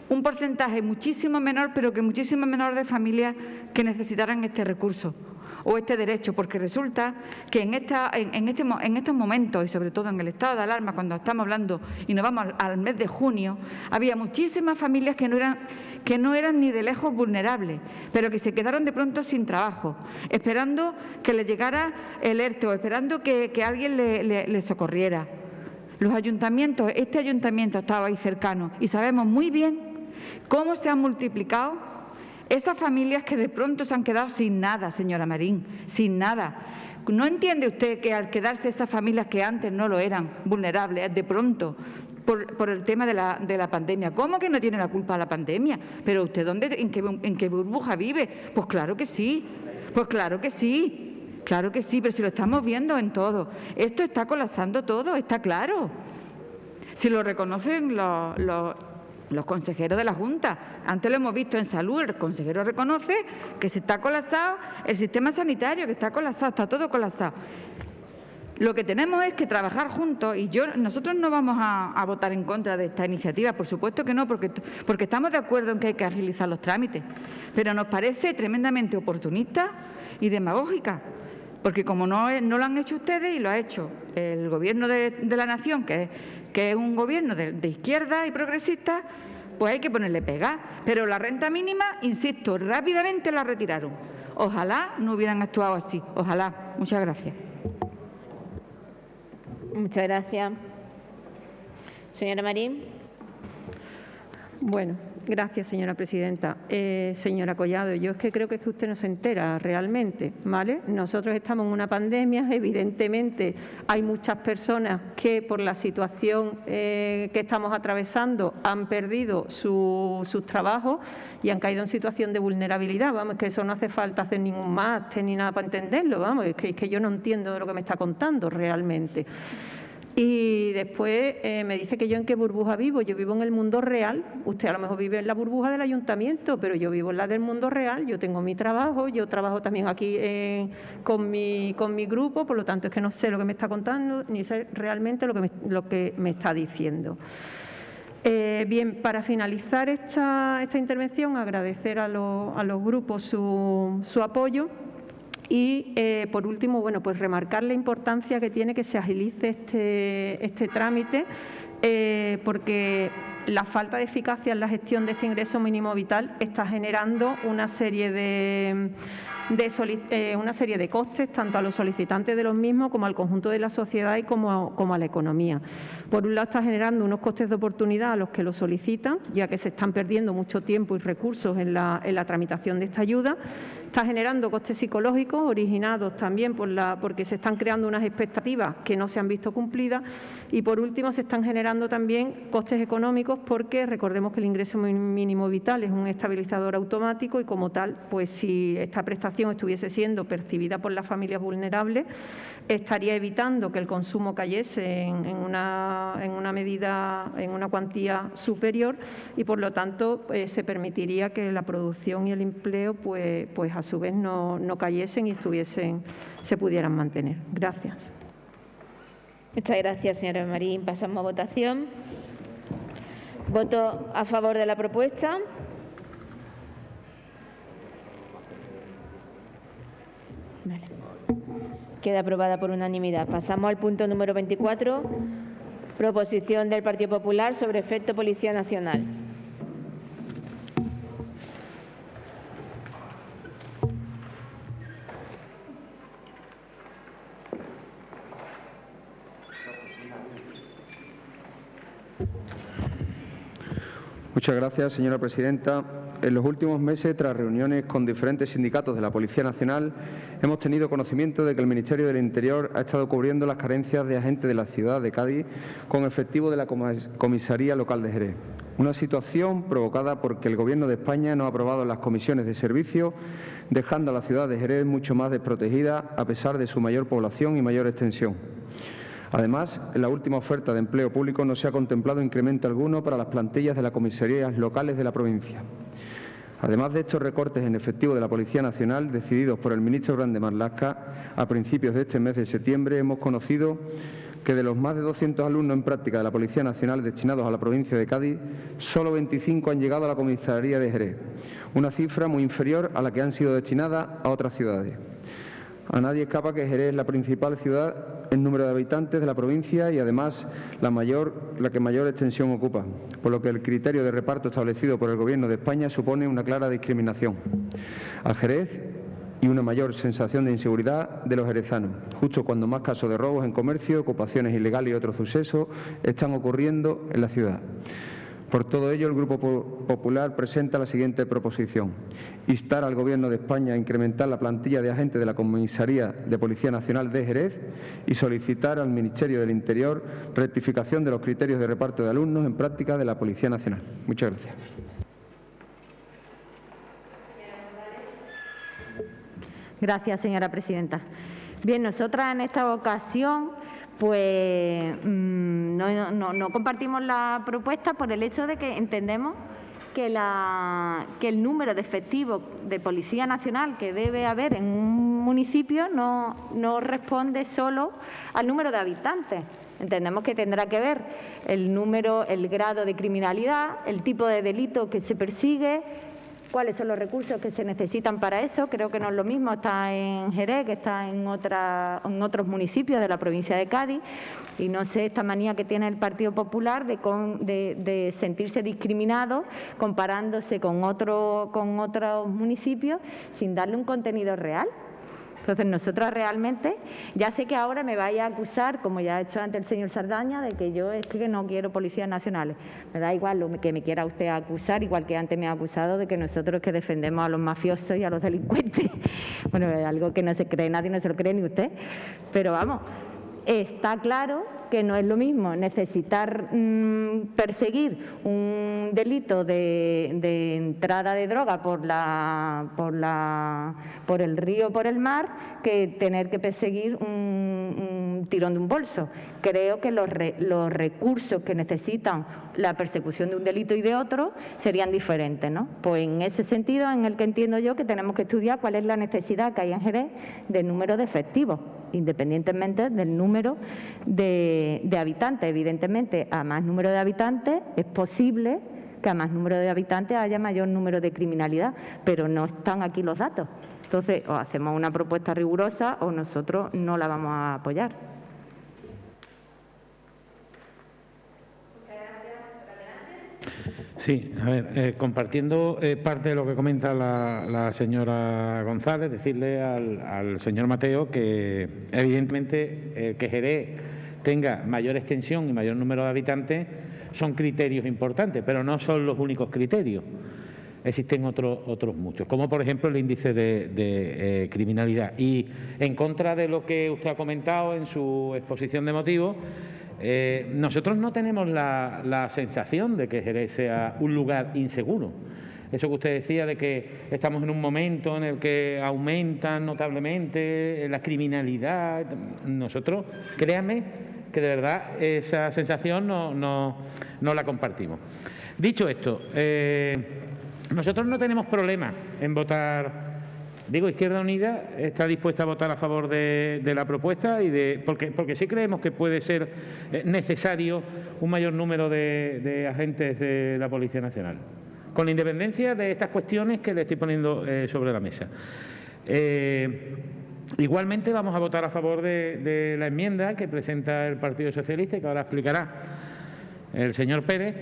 un porcentaje muchísimo menor, pero que muchísimo menor de familias que necesitaran este recurso o este derecho, porque resulta que en estos momentos, y sobre todo en el estado de alarma, cuando estamos hablando y nos vamos al mes de junio, había muchísimas familias que no eran ni de lejos vulnerables, pero que se quedaron de pronto sin trabajo, esperando que les llegara el ERTE o esperando que alguien le socorriera. Los ayuntamientos, este ayuntamiento estaba ahí cercano y sabemos muy bien cómo se han multiplicado esas familias que de pronto se han quedado sin nada, señora Marín, sin nada. ¿No entiende usted que al quedarse esas familias que antes no lo eran, vulnerables, de pronto, por el tema de la pandemia? ¿Cómo que no tiene la culpa la pandemia? ¿Pero usted en qué burbuja vive? Pues claro que sí, pues claro que sí. Claro que sí, pero si lo estamos viendo en todo. Esto está colapsando todo, está claro. Si lo reconocen los consejeros de la Junta. Antes lo hemos visto en salud, el consejero reconoce que se está colapsado el sistema sanitario, que está colapsado, está todo colapsado. Lo que tenemos es que trabajar juntos y nosotros no vamos a votar en contra de esta iniciativa, por supuesto que no, porque estamos de acuerdo en que hay que agilizar los trámites, pero nos parece tremendamente oportunista y demagógica. Porque como no lo han hecho ustedes y lo ha hecho el Gobierno de la Nación, que es un gobierno de izquierda y progresista, pues hay que ponerle pega. Pero la renta mínima, insisto, rápidamente la retiraron. Ojalá no hubieran actuado así. Ojalá. Muchas gracias. Muchas gracias. Señora Marín. Bueno, gracias, señora presidenta. Señora Collado, yo es que creo que usted no se entera realmente, ¿vale? Nosotros estamos en una pandemia, evidentemente hay muchas personas que por la situación que estamos atravesando han perdido sus trabajos y han caído en situación de vulnerabilidad. Vamos, que eso no hace falta hacer ningún máster ni nada para entenderlo, vamos, es que yo no entiendo lo que me está contando realmente. Y después me dice que yo en qué burbuja vivo. Yo vivo en el mundo real. Usted a lo mejor vive en la burbuja del ayuntamiento, pero yo vivo en la del mundo real. Yo tengo mi trabajo, yo trabajo también aquí con mi grupo, por lo tanto es que no sé lo que me está contando ni sé realmente lo que me está diciendo. Bien, para finalizar esta intervención, agradecer a los grupos su apoyo. Y, por último, bueno, pues remarcar la importancia que tiene que se agilice este trámite, porque la falta de eficacia en la gestión de este ingreso mínimo vital está generando una serie de costes tanto a los solicitantes de los mismos como al conjunto de la sociedad y como a la economía. Por un lado, está generando unos costes de oportunidad a los que lo solicitan, ya que se están perdiendo mucho tiempo y recursos en la tramitación de esta ayuda. Está generando costes psicológicos originados también porque se están creando unas expectativas que no se han visto cumplidas. Y, por último, se están generando también costes económicos porque recordemos que el ingreso mínimo vital es un estabilizador automático y, como tal, pues si esta prestación estuviese siendo percibida por las familias vulnerables, estaría evitando que el consumo cayese en una medida, en una cuantía superior y, por lo tanto, se permitiría que la producción y el empleo pues a su vez no cayesen y se pudieran mantener. Gracias. Muchas gracias, señora Marín. Pasamos a votación. Voto a favor de la propuesta. Vale. Queda aprobada por unanimidad. Pasamos al punto número 24, proposición del Partido Popular sobre efecto Policía Nacional. Muchas gracias, señora presidenta. En los últimos meses, tras reuniones con diferentes sindicatos de la Policía Nacional, hemos tenido conocimiento de que el Ministerio del Interior ha estado cubriendo las carencias de agentes de la ciudad de Cádiz con efectivo de la Comisaría Local de Jerez. Una situación provocada porque el Gobierno de España no ha aprobado las comisiones de servicio, dejando a la ciudad de Jerez mucho más desprotegida a pesar de su mayor población y mayor extensión. Además, en la última oferta de empleo público no se ha contemplado incremento alguno para las plantillas de las comisarías locales de la provincia. Además de estos recortes en efectivo de la Policía Nacional, decididos por el ministro Grande Marlaska, a principios de este mes de septiembre hemos conocido que de los más de 200 alumnos en práctica de la Policía Nacional destinados a la provincia de Cádiz, solo 25 han llegado a la comisaría de Jerez, una cifra muy inferior a la que han sido destinadas a otras ciudades. A nadie escapa que Jerez es la principal ciudad en número de habitantes de la provincia y además la que mayor extensión ocupa, por lo que el criterio de reparto establecido por el Gobierno de España supone una clara discriminación a Jerez y una mayor sensación de inseguridad de los jerezanos, justo cuando más casos de robos en comercio, ocupaciones ilegales y otros sucesos están ocurriendo en la ciudad. Por todo ello, el Grupo Popular presenta la siguiente proposición: instar al Gobierno de España a incrementar la plantilla de agentes de la Comisaría de Policía Nacional de Jerez y solicitar al Ministerio del Interior rectificación de los criterios de reparto de alumnos en práctica de la Policía Nacional. Muchas gracias. Gracias, señora presidenta. Bien, nosotras en esta ocasión pues no compartimos la propuesta por el hecho de que entendemos que el número de efectivos de Policía Nacional que debe haber en un municipio no responde solo al número de habitantes. Entendemos que tendrá que ver el grado de criminalidad, el tipo de delito que se persigue, cuáles son los recursos que se necesitan para eso. Creo que no es lo mismo estar en Jerez que estar en otros municipios de la provincia de Cádiz. Y no sé, esta manía que tiene el Partido Popular de sentirse discriminado comparándose con otros municipios sin darle un contenido real. Entonces, nosotros realmente, ya sé que ahora me vaya a acusar, como ya ha hecho antes el señor Saldaña, de que yo es que no quiero policías nacionales. Me da igual lo que me quiera usted acusar, igual que antes me ha acusado de que nosotros que defendemos a los mafiosos y a los delincuentes. Bueno, es algo que no se cree nadie, no se lo cree ni usted. Pero vamos, está claro que no es lo mismo necesitar perseguir un delito de entrada de droga por el río, por el mar, que tener que perseguir un tirón de un bolso. Creo que los recursos que necesitan la persecución de un delito y de otro serían diferentes, ¿no? Pues en ese sentido en el que entiendo yo que tenemos que estudiar cuál es la necesidad que hay en Jerez de número de efectivos, independientemente del número de habitantes. Evidentemente, a más número de habitantes es posible que a más número de habitantes haya mayor número de criminalidad, pero no están aquí los datos. Entonces, o hacemos una propuesta rigurosa o nosotros no la vamos a apoyar. Sí, a ver, compartiendo parte de lo que comenta la señora González, decirle al señor Mateo que evidentemente que Jerez tenga mayor extensión y mayor número de habitantes son criterios importantes, pero no son los únicos criterios. Existen otros muchos, como por ejemplo el índice de criminalidad. Y en contra de lo que usted ha comentado en su exposición de motivos, nosotros no tenemos la sensación de que Jerez sea un lugar inseguro. Eso que usted decía de que estamos en un momento en el que aumentan notablemente la criminalidad, nosotros, créanme, que de verdad esa sensación no la compartimos. Dicho esto, nosotros no tenemos problema en votar. Digo, Izquierda Unida está dispuesta a votar a favor de la propuesta porque sí creemos que puede ser necesario un mayor número de agentes de la Policía Nacional, con independencia de estas cuestiones que le estoy poniendo sobre la mesa. Igualmente vamos a votar a favor de la enmienda que presenta el Partido Socialista y que ahora explicará el señor Pérez,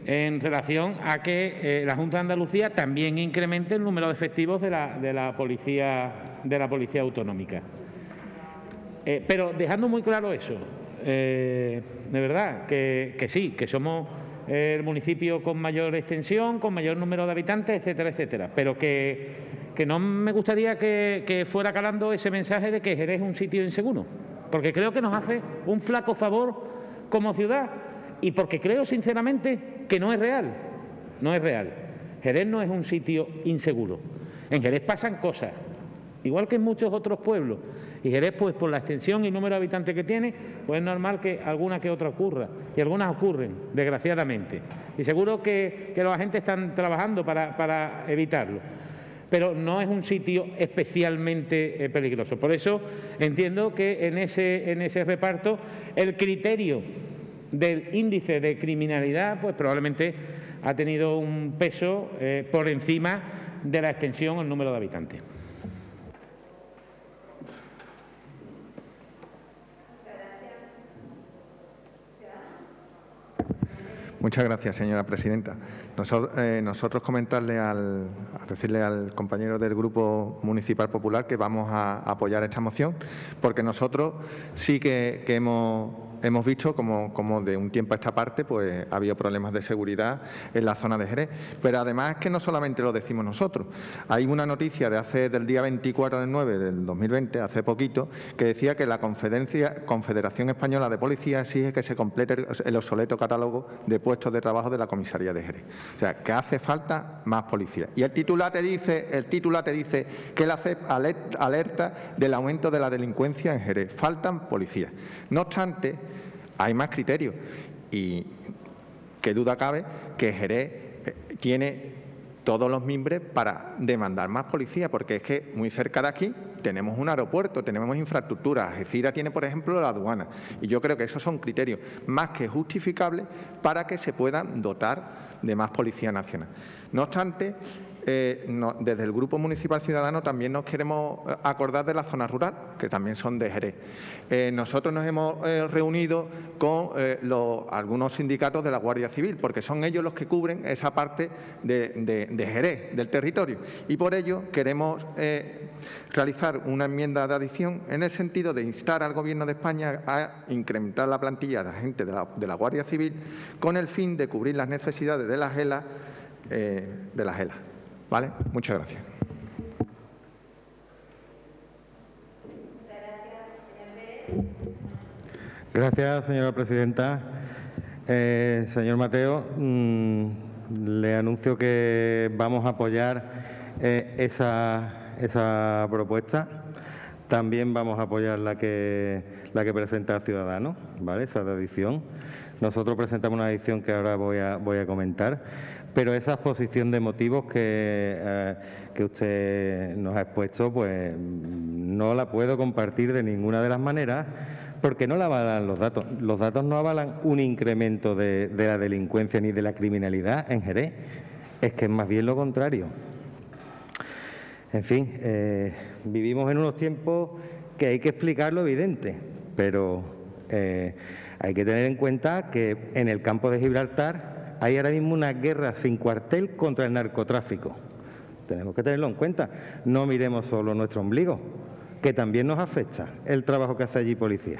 en relación a que la Junta de Andalucía también incremente el número de efectivos de la policía autonómica. Pero dejando muy claro eso, de verdad, que sí, que somos el municipio con mayor extensión, con mayor número de habitantes, etcétera, etcétera, pero que no me gustaría que fuera calando ese mensaje de que Jerez es un sitio inseguro, porque creo que nos hace un flaco favor como ciudad y porque creo sinceramente que no es real, no es real. Jerez no es un sitio inseguro. En Jerez pasan cosas, igual que en muchos otros pueblos, y Jerez, pues por la extensión y número de habitantes que tiene, pues es normal que alguna que otra ocurra, y algunas ocurren, desgraciadamente, y seguro que los agentes están trabajando para evitarlo, pero no es un sitio especialmente peligroso. Por eso entiendo que en ese reparto el criterio del índice de criminalidad pues probablemente ha tenido un peso por encima de la extensión o el número de habitantes. Muchas gracias, señora presidenta. Nosotros decirle al compañero del Grupo Municipal Popular que vamos a apoyar esta moción, porque nosotros sí que hemos visto como de un tiempo a esta parte pues ha habido problemas de seguridad en la zona de Jerez, pero además es que no solamente lo decimos nosotros. Hay una noticia del día 24 del 9 del 2020, hace poquito, que decía que la Confederación Española de Policía exige que se complete el obsoleto catálogo de puestos de trabajo de la comisaría de Jerez. O sea, que hace falta más policía. Y el titular te dice que la CEP alerta del aumento de la delincuencia en Jerez. Faltan policías. No obstante, hay más criterios y qué duda cabe que Jerez tiene todos los mimbres para demandar más policía, porque es que muy cerca de aquí tenemos un aeropuerto, tenemos infraestructura. Algeciras tiene, por ejemplo, la aduana, y yo creo que esos son criterios más que justificables para que se puedan dotar de más Policía Nacional. No obstante, desde el Grupo Municipal Ciudadano también nos queremos acordar de la zona rural, que también son de Jerez. Nosotros nos hemos reunido con algunos sindicatos de la Guardia Civil, porque son ellos los que cubren esa parte de Jerez, del territorio. Y por ello queremos realizar una enmienda de adición en el sentido de instar al Gobierno de España a incrementar la plantilla de agentes de la Guardia Civil con el fin de cubrir las necesidades de las ELA. ¿Vale? Muchas gracias. Gracias, señora presidenta. Señor Mateo, le anuncio que vamos a apoyar esa propuesta. También vamos a apoyar la que presenta Ciudadanos, ¿vale? Esa de adición. Nosotros presentamos una adición que ahora voy a comentar. Pero esa exposición de motivos que usted nos ha expuesto, pues no la puedo compartir de ninguna de las maneras, porque no la avalan los datos. Los datos no avalan un incremento de la delincuencia ni de la criminalidad en Jerez. Es que es más bien lo contrario. En fin, vivimos en unos tiempos que hay que explicar lo evidente, pero hay que tener en cuenta que en el campo de Gibraltar hay ahora mismo una guerra sin cuartel contra el narcotráfico. Tenemos que tenerlo en cuenta. No miremos solo nuestro ombligo, que también nos afecta el trabajo que hace allí policía.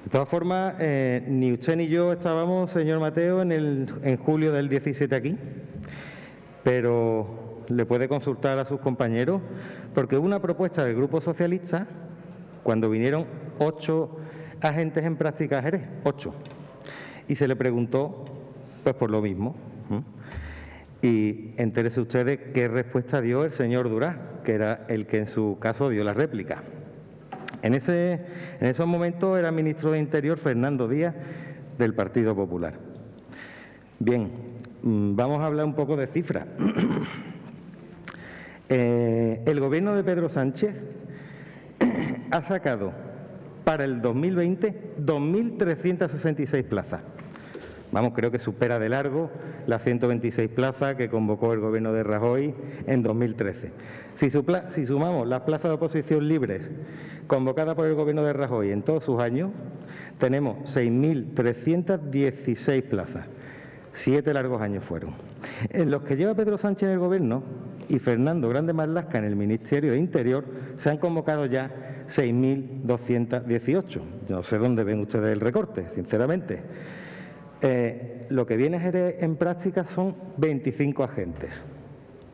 De todas formas, ni usted ni yo estábamos, señor Mateo, en julio del 17 aquí, pero le puede consultar a sus compañeros, porque hubo una propuesta del Grupo Socialista cuando vinieron 8 agentes en práctica a Jerez, 8, y se le preguntó pues por lo mismo. Y entérese usted de qué respuesta dio el señor Durá, que era el que en su caso dio la réplica. En esos momentos era ministro de Interior Fernando Díaz, del Partido Popular. Bien, vamos a hablar un poco de cifras. El gobierno de Pedro Sánchez ha sacado para el 2020 2.366 plazas. Vamos, creo que supera de largo las 126 plazas que convocó el gobierno de Rajoy en 2013. Si sumamos las plazas de oposición libres convocadas por el gobierno de Rajoy en todos sus años, tenemos 6.316 plazas. 7 largos años fueron. En los que lleva Pedro Sánchez en el gobierno y Fernando Grande Marlaska en el Ministerio de Interior, se han convocado ya 6.218. No sé dónde ven ustedes el recorte, sinceramente. Lo que viene a Jerez en práctica son 25 agentes.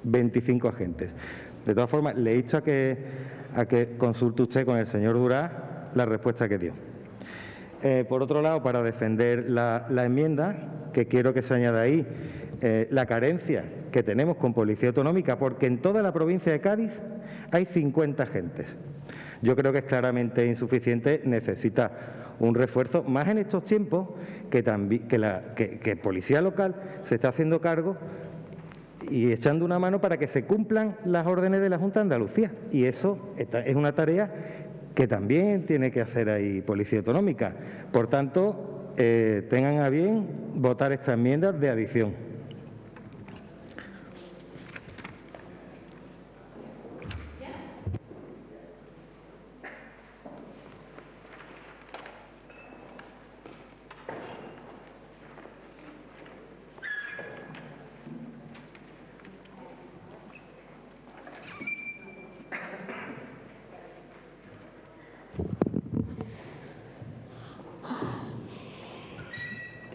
25 agentes. De todas formas, le he dicho a que consulte usted con el señor Duraz la respuesta que dio. Por otro lado, para defender la enmienda, que quiero que se añada ahí, la carencia que tenemos con Policía Autonómica, porque en toda la provincia de Cádiz hay 50 agentes. Yo creo que es claramente insuficiente, necesita un refuerzo, más en estos tiempos que Policía Local se está haciendo cargo y echando una mano para que se cumplan las órdenes de la Junta de Andalucía. Y eso es una tarea que también tiene que hacer ahí Policía Autonómica. Por tanto, tengan a bien votar esta enmienda de adición.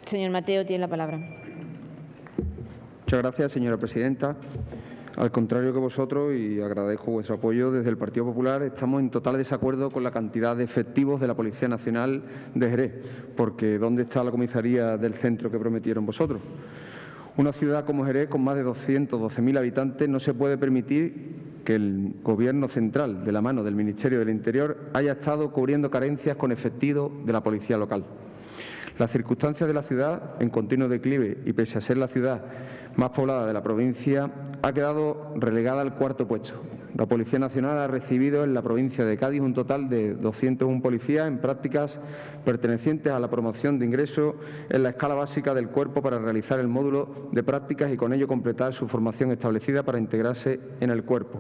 Señor Mateo, tiene la palabra. Muchas gracias, señora presidenta. Al contrario que vosotros, y agradezco vuestro apoyo, desde el Partido Popular estamos en total desacuerdo con la cantidad de efectivos de la Policía Nacional de Jerez, porque ¿dónde está la comisaría del centro que prometieron vosotros? Una ciudad como Jerez, con más de 212.000 habitantes, no se puede permitir que el Gobierno central, de la mano del Ministerio del Interior, haya estado cubriendo carencias con efectivos de la policía local. Las circunstancias de la ciudad, en continuo declive y pese a ser la ciudad más poblada de la provincia, ha quedado relegada al cuarto puesto. La Policía Nacional ha recibido en la provincia de Cádiz un total de 201 policías en prácticas pertenecientes a la promoción de ingreso en la escala básica del cuerpo para realizar el módulo de prácticas y con ello completar su formación establecida para integrarse en el cuerpo.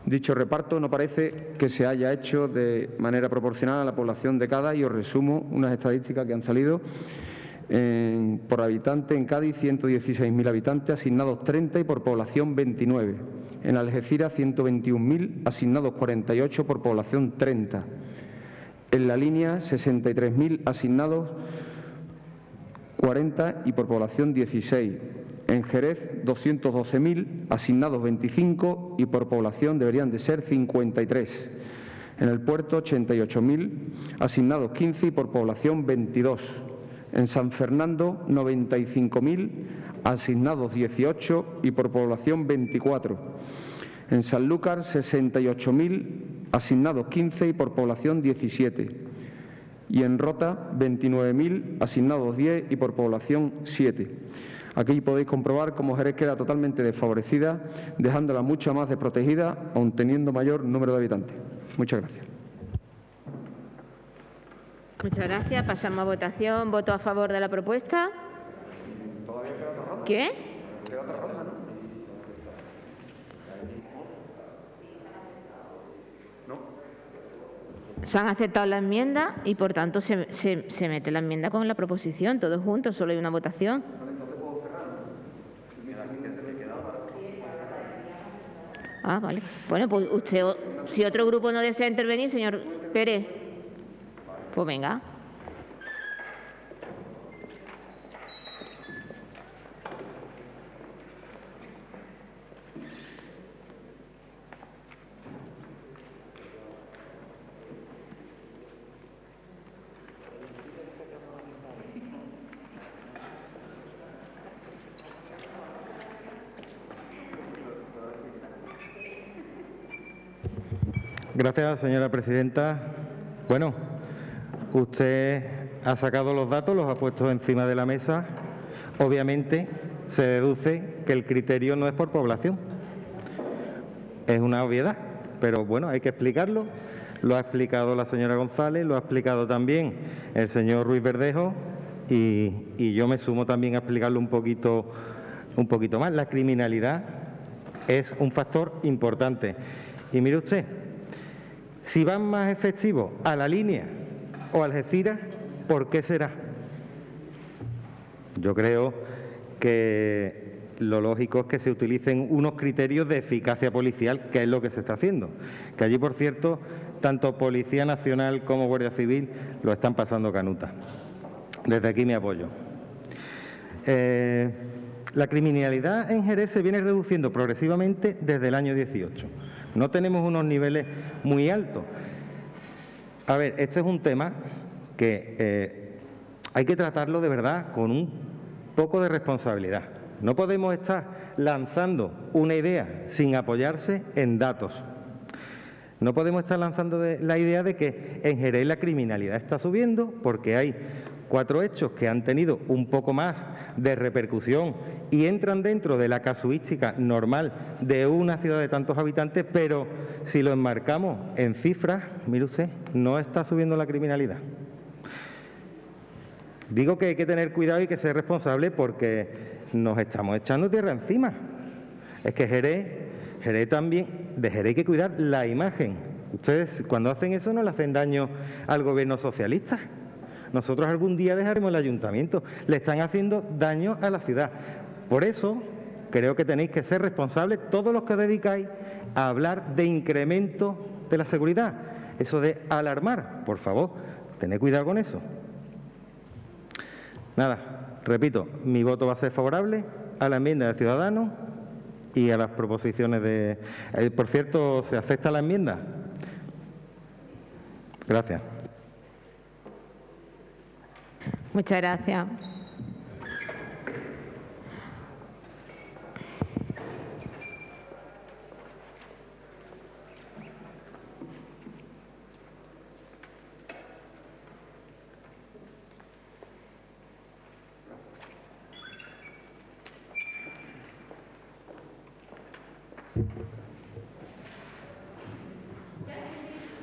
Dicho reparto no parece que se haya hecho de manera proporcional a la población de Cádiz y os resumo unas estadísticas que han salido. Por habitante en Cádiz 116.000 habitantes, asignados 30 y por población 29. En Algeciras 121.000, asignados 48 por población 30. En La Línea 63.000, asignados 40 y por población 16. En Jerez 212.000, asignados 25 y por población deberían de ser 53. En el Puerto 88.000, asignados 15 y por población 22. En San Fernando 95.000, asignados 18 y por población 24. En Sanlúcar 68.000, asignados 15 y por población 17. Y en Rota 29.000, asignados 10 y por población 7. Aquí podéis comprobar cómo Jerez queda totalmente desfavorecida, dejándola mucho más desprotegida, aun teniendo mayor número de habitantes. Muchas gracias. Muchas gracias. Pasamos a votación. ¿Voto a favor de la propuesta? ¿Qué? Se han aceptado la enmienda y, por tanto, se mete la enmienda con la proposición, todos juntos, solo hay una votación. Ah, vale. Bueno, pues usted, si otro grupo no desea intervenir, señor Pérez, pues venga. Gracias, señora presidenta. Bueno, usted ha sacado los datos, los ha puesto encima de la mesa. Obviamente, se deduce que el criterio no es por población. Es una obviedad, pero bueno, hay que explicarlo. Lo ha explicado la señora González, lo ha explicado también el señor Ruiz Verdejo y yo me sumo también a explicarlo un poquito más. La criminalidad es un factor importante. Y mire usted, si van más efectivos a La Línea o a Algeciras, ¿por qué será? Yo creo que lo lógico es que se utilicen unos criterios de eficacia policial, que es lo que se está haciendo. Que allí, por cierto, tanto Policía Nacional como Guardia Civil lo están pasando canuta. Desde aquí mi apoyo. La criminalidad en Jerez se viene reduciendo progresivamente desde el año 18. No tenemos unos niveles muy altos. A ver, este es un tema que hay que tratarlo de verdad con un poco de responsabilidad. No podemos estar lanzando una idea sin apoyarse en datos. No podemos estar lanzando la idea de que en Jerez la criminalidad está subiendo porque hay 4 hechos que han tenido un poco más de repercusión y entran dentro de la casuística normal de una ciudad de tantos habitantes, pero si lo enmarcamos en cifras, mire usted, no está subiendo la criminalidad. Digo que hay que tener cuidado y que ser responsable porque nos estamos echando tierra encima. Es que Jerez también, de Jerez hay que cuidar la imagen. Ustedes cuando hacen eso no le hacen daño al gobierno socialista. Nosotros algún día dejaremos el ayuntamiento. Le están haciendo daño a la ciudad. Por eso creo que tenéis que ser responsables todos los que os dedicáis a hablar de incremento de la seguridad. Eso de alarmar, por favor, tened cuidado con eso. Nada, repito, mi voto va a ser favorable a la enmienda de Ciudadanos y a las proposiciones de... por cierto, ¿se acepta la enmienda? Gracias. Muchas gracias.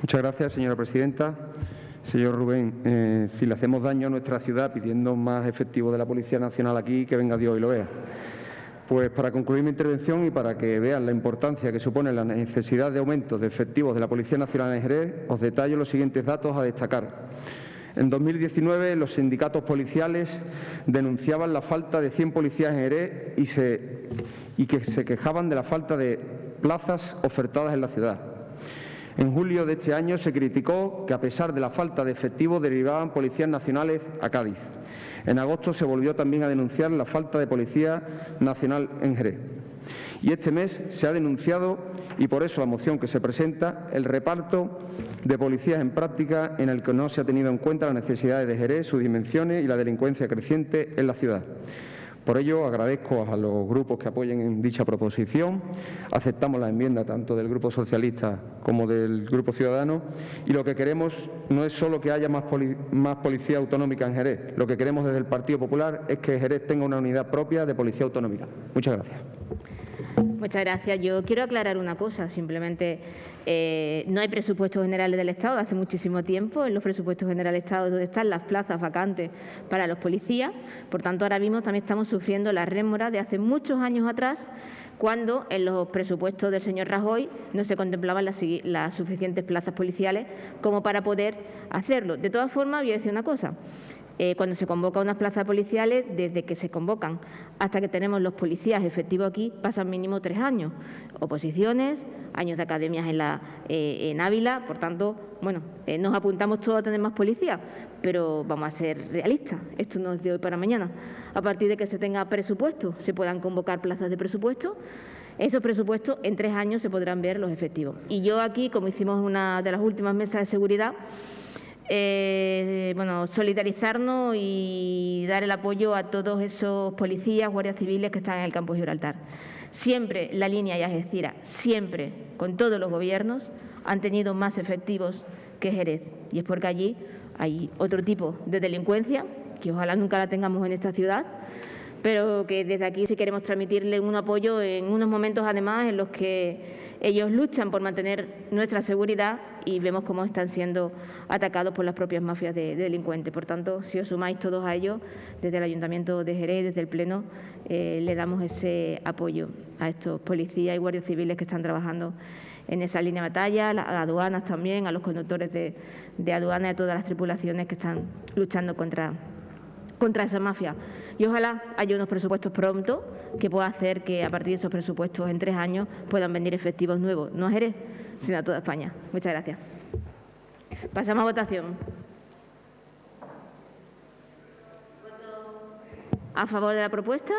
Muchas gracias, señora presidenta. Señor Rubén, si le hacemos daño a nuestra ciudad pidiendo más efectivo de la Policía Nacional aquí, que venga Dios y lo vea. Pues para concluir mi intervención y para que vean la importancia que supone la necesidad de aumento de efectivos de la Policía Nacional en Jerez, os detallo los siguientes datos a destacar. En 2019, los sindicatos policiales denunciaban la falta de 100 policías en Jerez y que se quejaban de la falta de plazas ofertadas en la ciudad. En julio de este año se criticó que, a pesar de la falta de efectivos, derivaban policías nacionales a Cádiz. En agosto se volvió también a denunciar la falta de Policía Nacional en Jerez. Y este mes se ha denunciado, y por eso la moción que se presenta, el reparto de policías en práctica en el que no se ha tenido en cuenta las necesidades de Jerez, sus dimensiones y la delincuencia creciente en la ciudad. Por ello, agradezco a los grupos que apoyen en dicha proposición. Aceptamos la enmienda tanto del Grupo Socialista como del Grupo Ciudadano y lo que queremos no es solo que haya más policía autonómica en Jerez. Lo que queremos desde el Partido Popular es que Jerez tenga una unidad propia de policía autonómica. Muchas gracias. Muchas gracias. Yo quiero aclarar una cosa, simplemente no hay presupuestos generales del Estado hace muchísimo tiempo. En los presupuestos generales del Estado donde están las plazas vacantes para los policías. Por tanto, ahora mismo también estamos sufriendo la rémora de hace muchos años atrás, cuando en los presupuestos del señor Rajoy no se contemplaban las suficientes plazas policiales como para poder hacerlo. De todas formas, voy a decir una cosa. Cuando se convoca unas plazas policiales, desde que se convocan hasta que tenemos los policías efectivos aquí, pasan mínimo 3 años. Oposiciones, años de academias en Ávila, por tanto, bueno, nos apuntamos todos a tener más policías, pero vamos a ser realistas, esto no es de hoy para mañana. A partir de que se tenga presupuesto, se puedan convocar plazas de presupuesto, esos presupuestos en 3 años se podrán ver los efectivos. Y yo aquí, como hicimos en una de las últimas mesas de seguridad, solidarizarnos y dar el apoyo a todos esos policías, guardias civiles que están en el campo de Gibraltar. Siempre la línea de Algeciras, siempre, con todos los gobiernos, han tenido más efectivos que Jerez. Y es porque allí hay otro tipo de delincuencia, que ojalá nunca la tengamos en esta ciudad, pero que desde aquí sí queremos transmitirle un apoyo en unos momentos, además, en los que ellos luchan por mantener nuestra seguridad y vemos cómo están siendo atacados por las propias mafias de delincuentes. Por tanto, si os sumáis todos a ellos, desde el Ayuntamiento de Jerez, desde el Pleno, le damos ese apoyo a estos policías y guardias civiles que están trabajando en esa línea de batalla, a las aduanas también, a los conductores de aduanas y a todas las tripulaciones que están luchando contra esa mafia. Y ojalá haya unos presupuestos pronto que pueda hacer que a partir de esos presupuestos en 3 años puedan venir efectivos nuevos, no a Jerez, sino a toda España. Muchas gracias. Pasamos a votación. ¿A favor de la propuesta?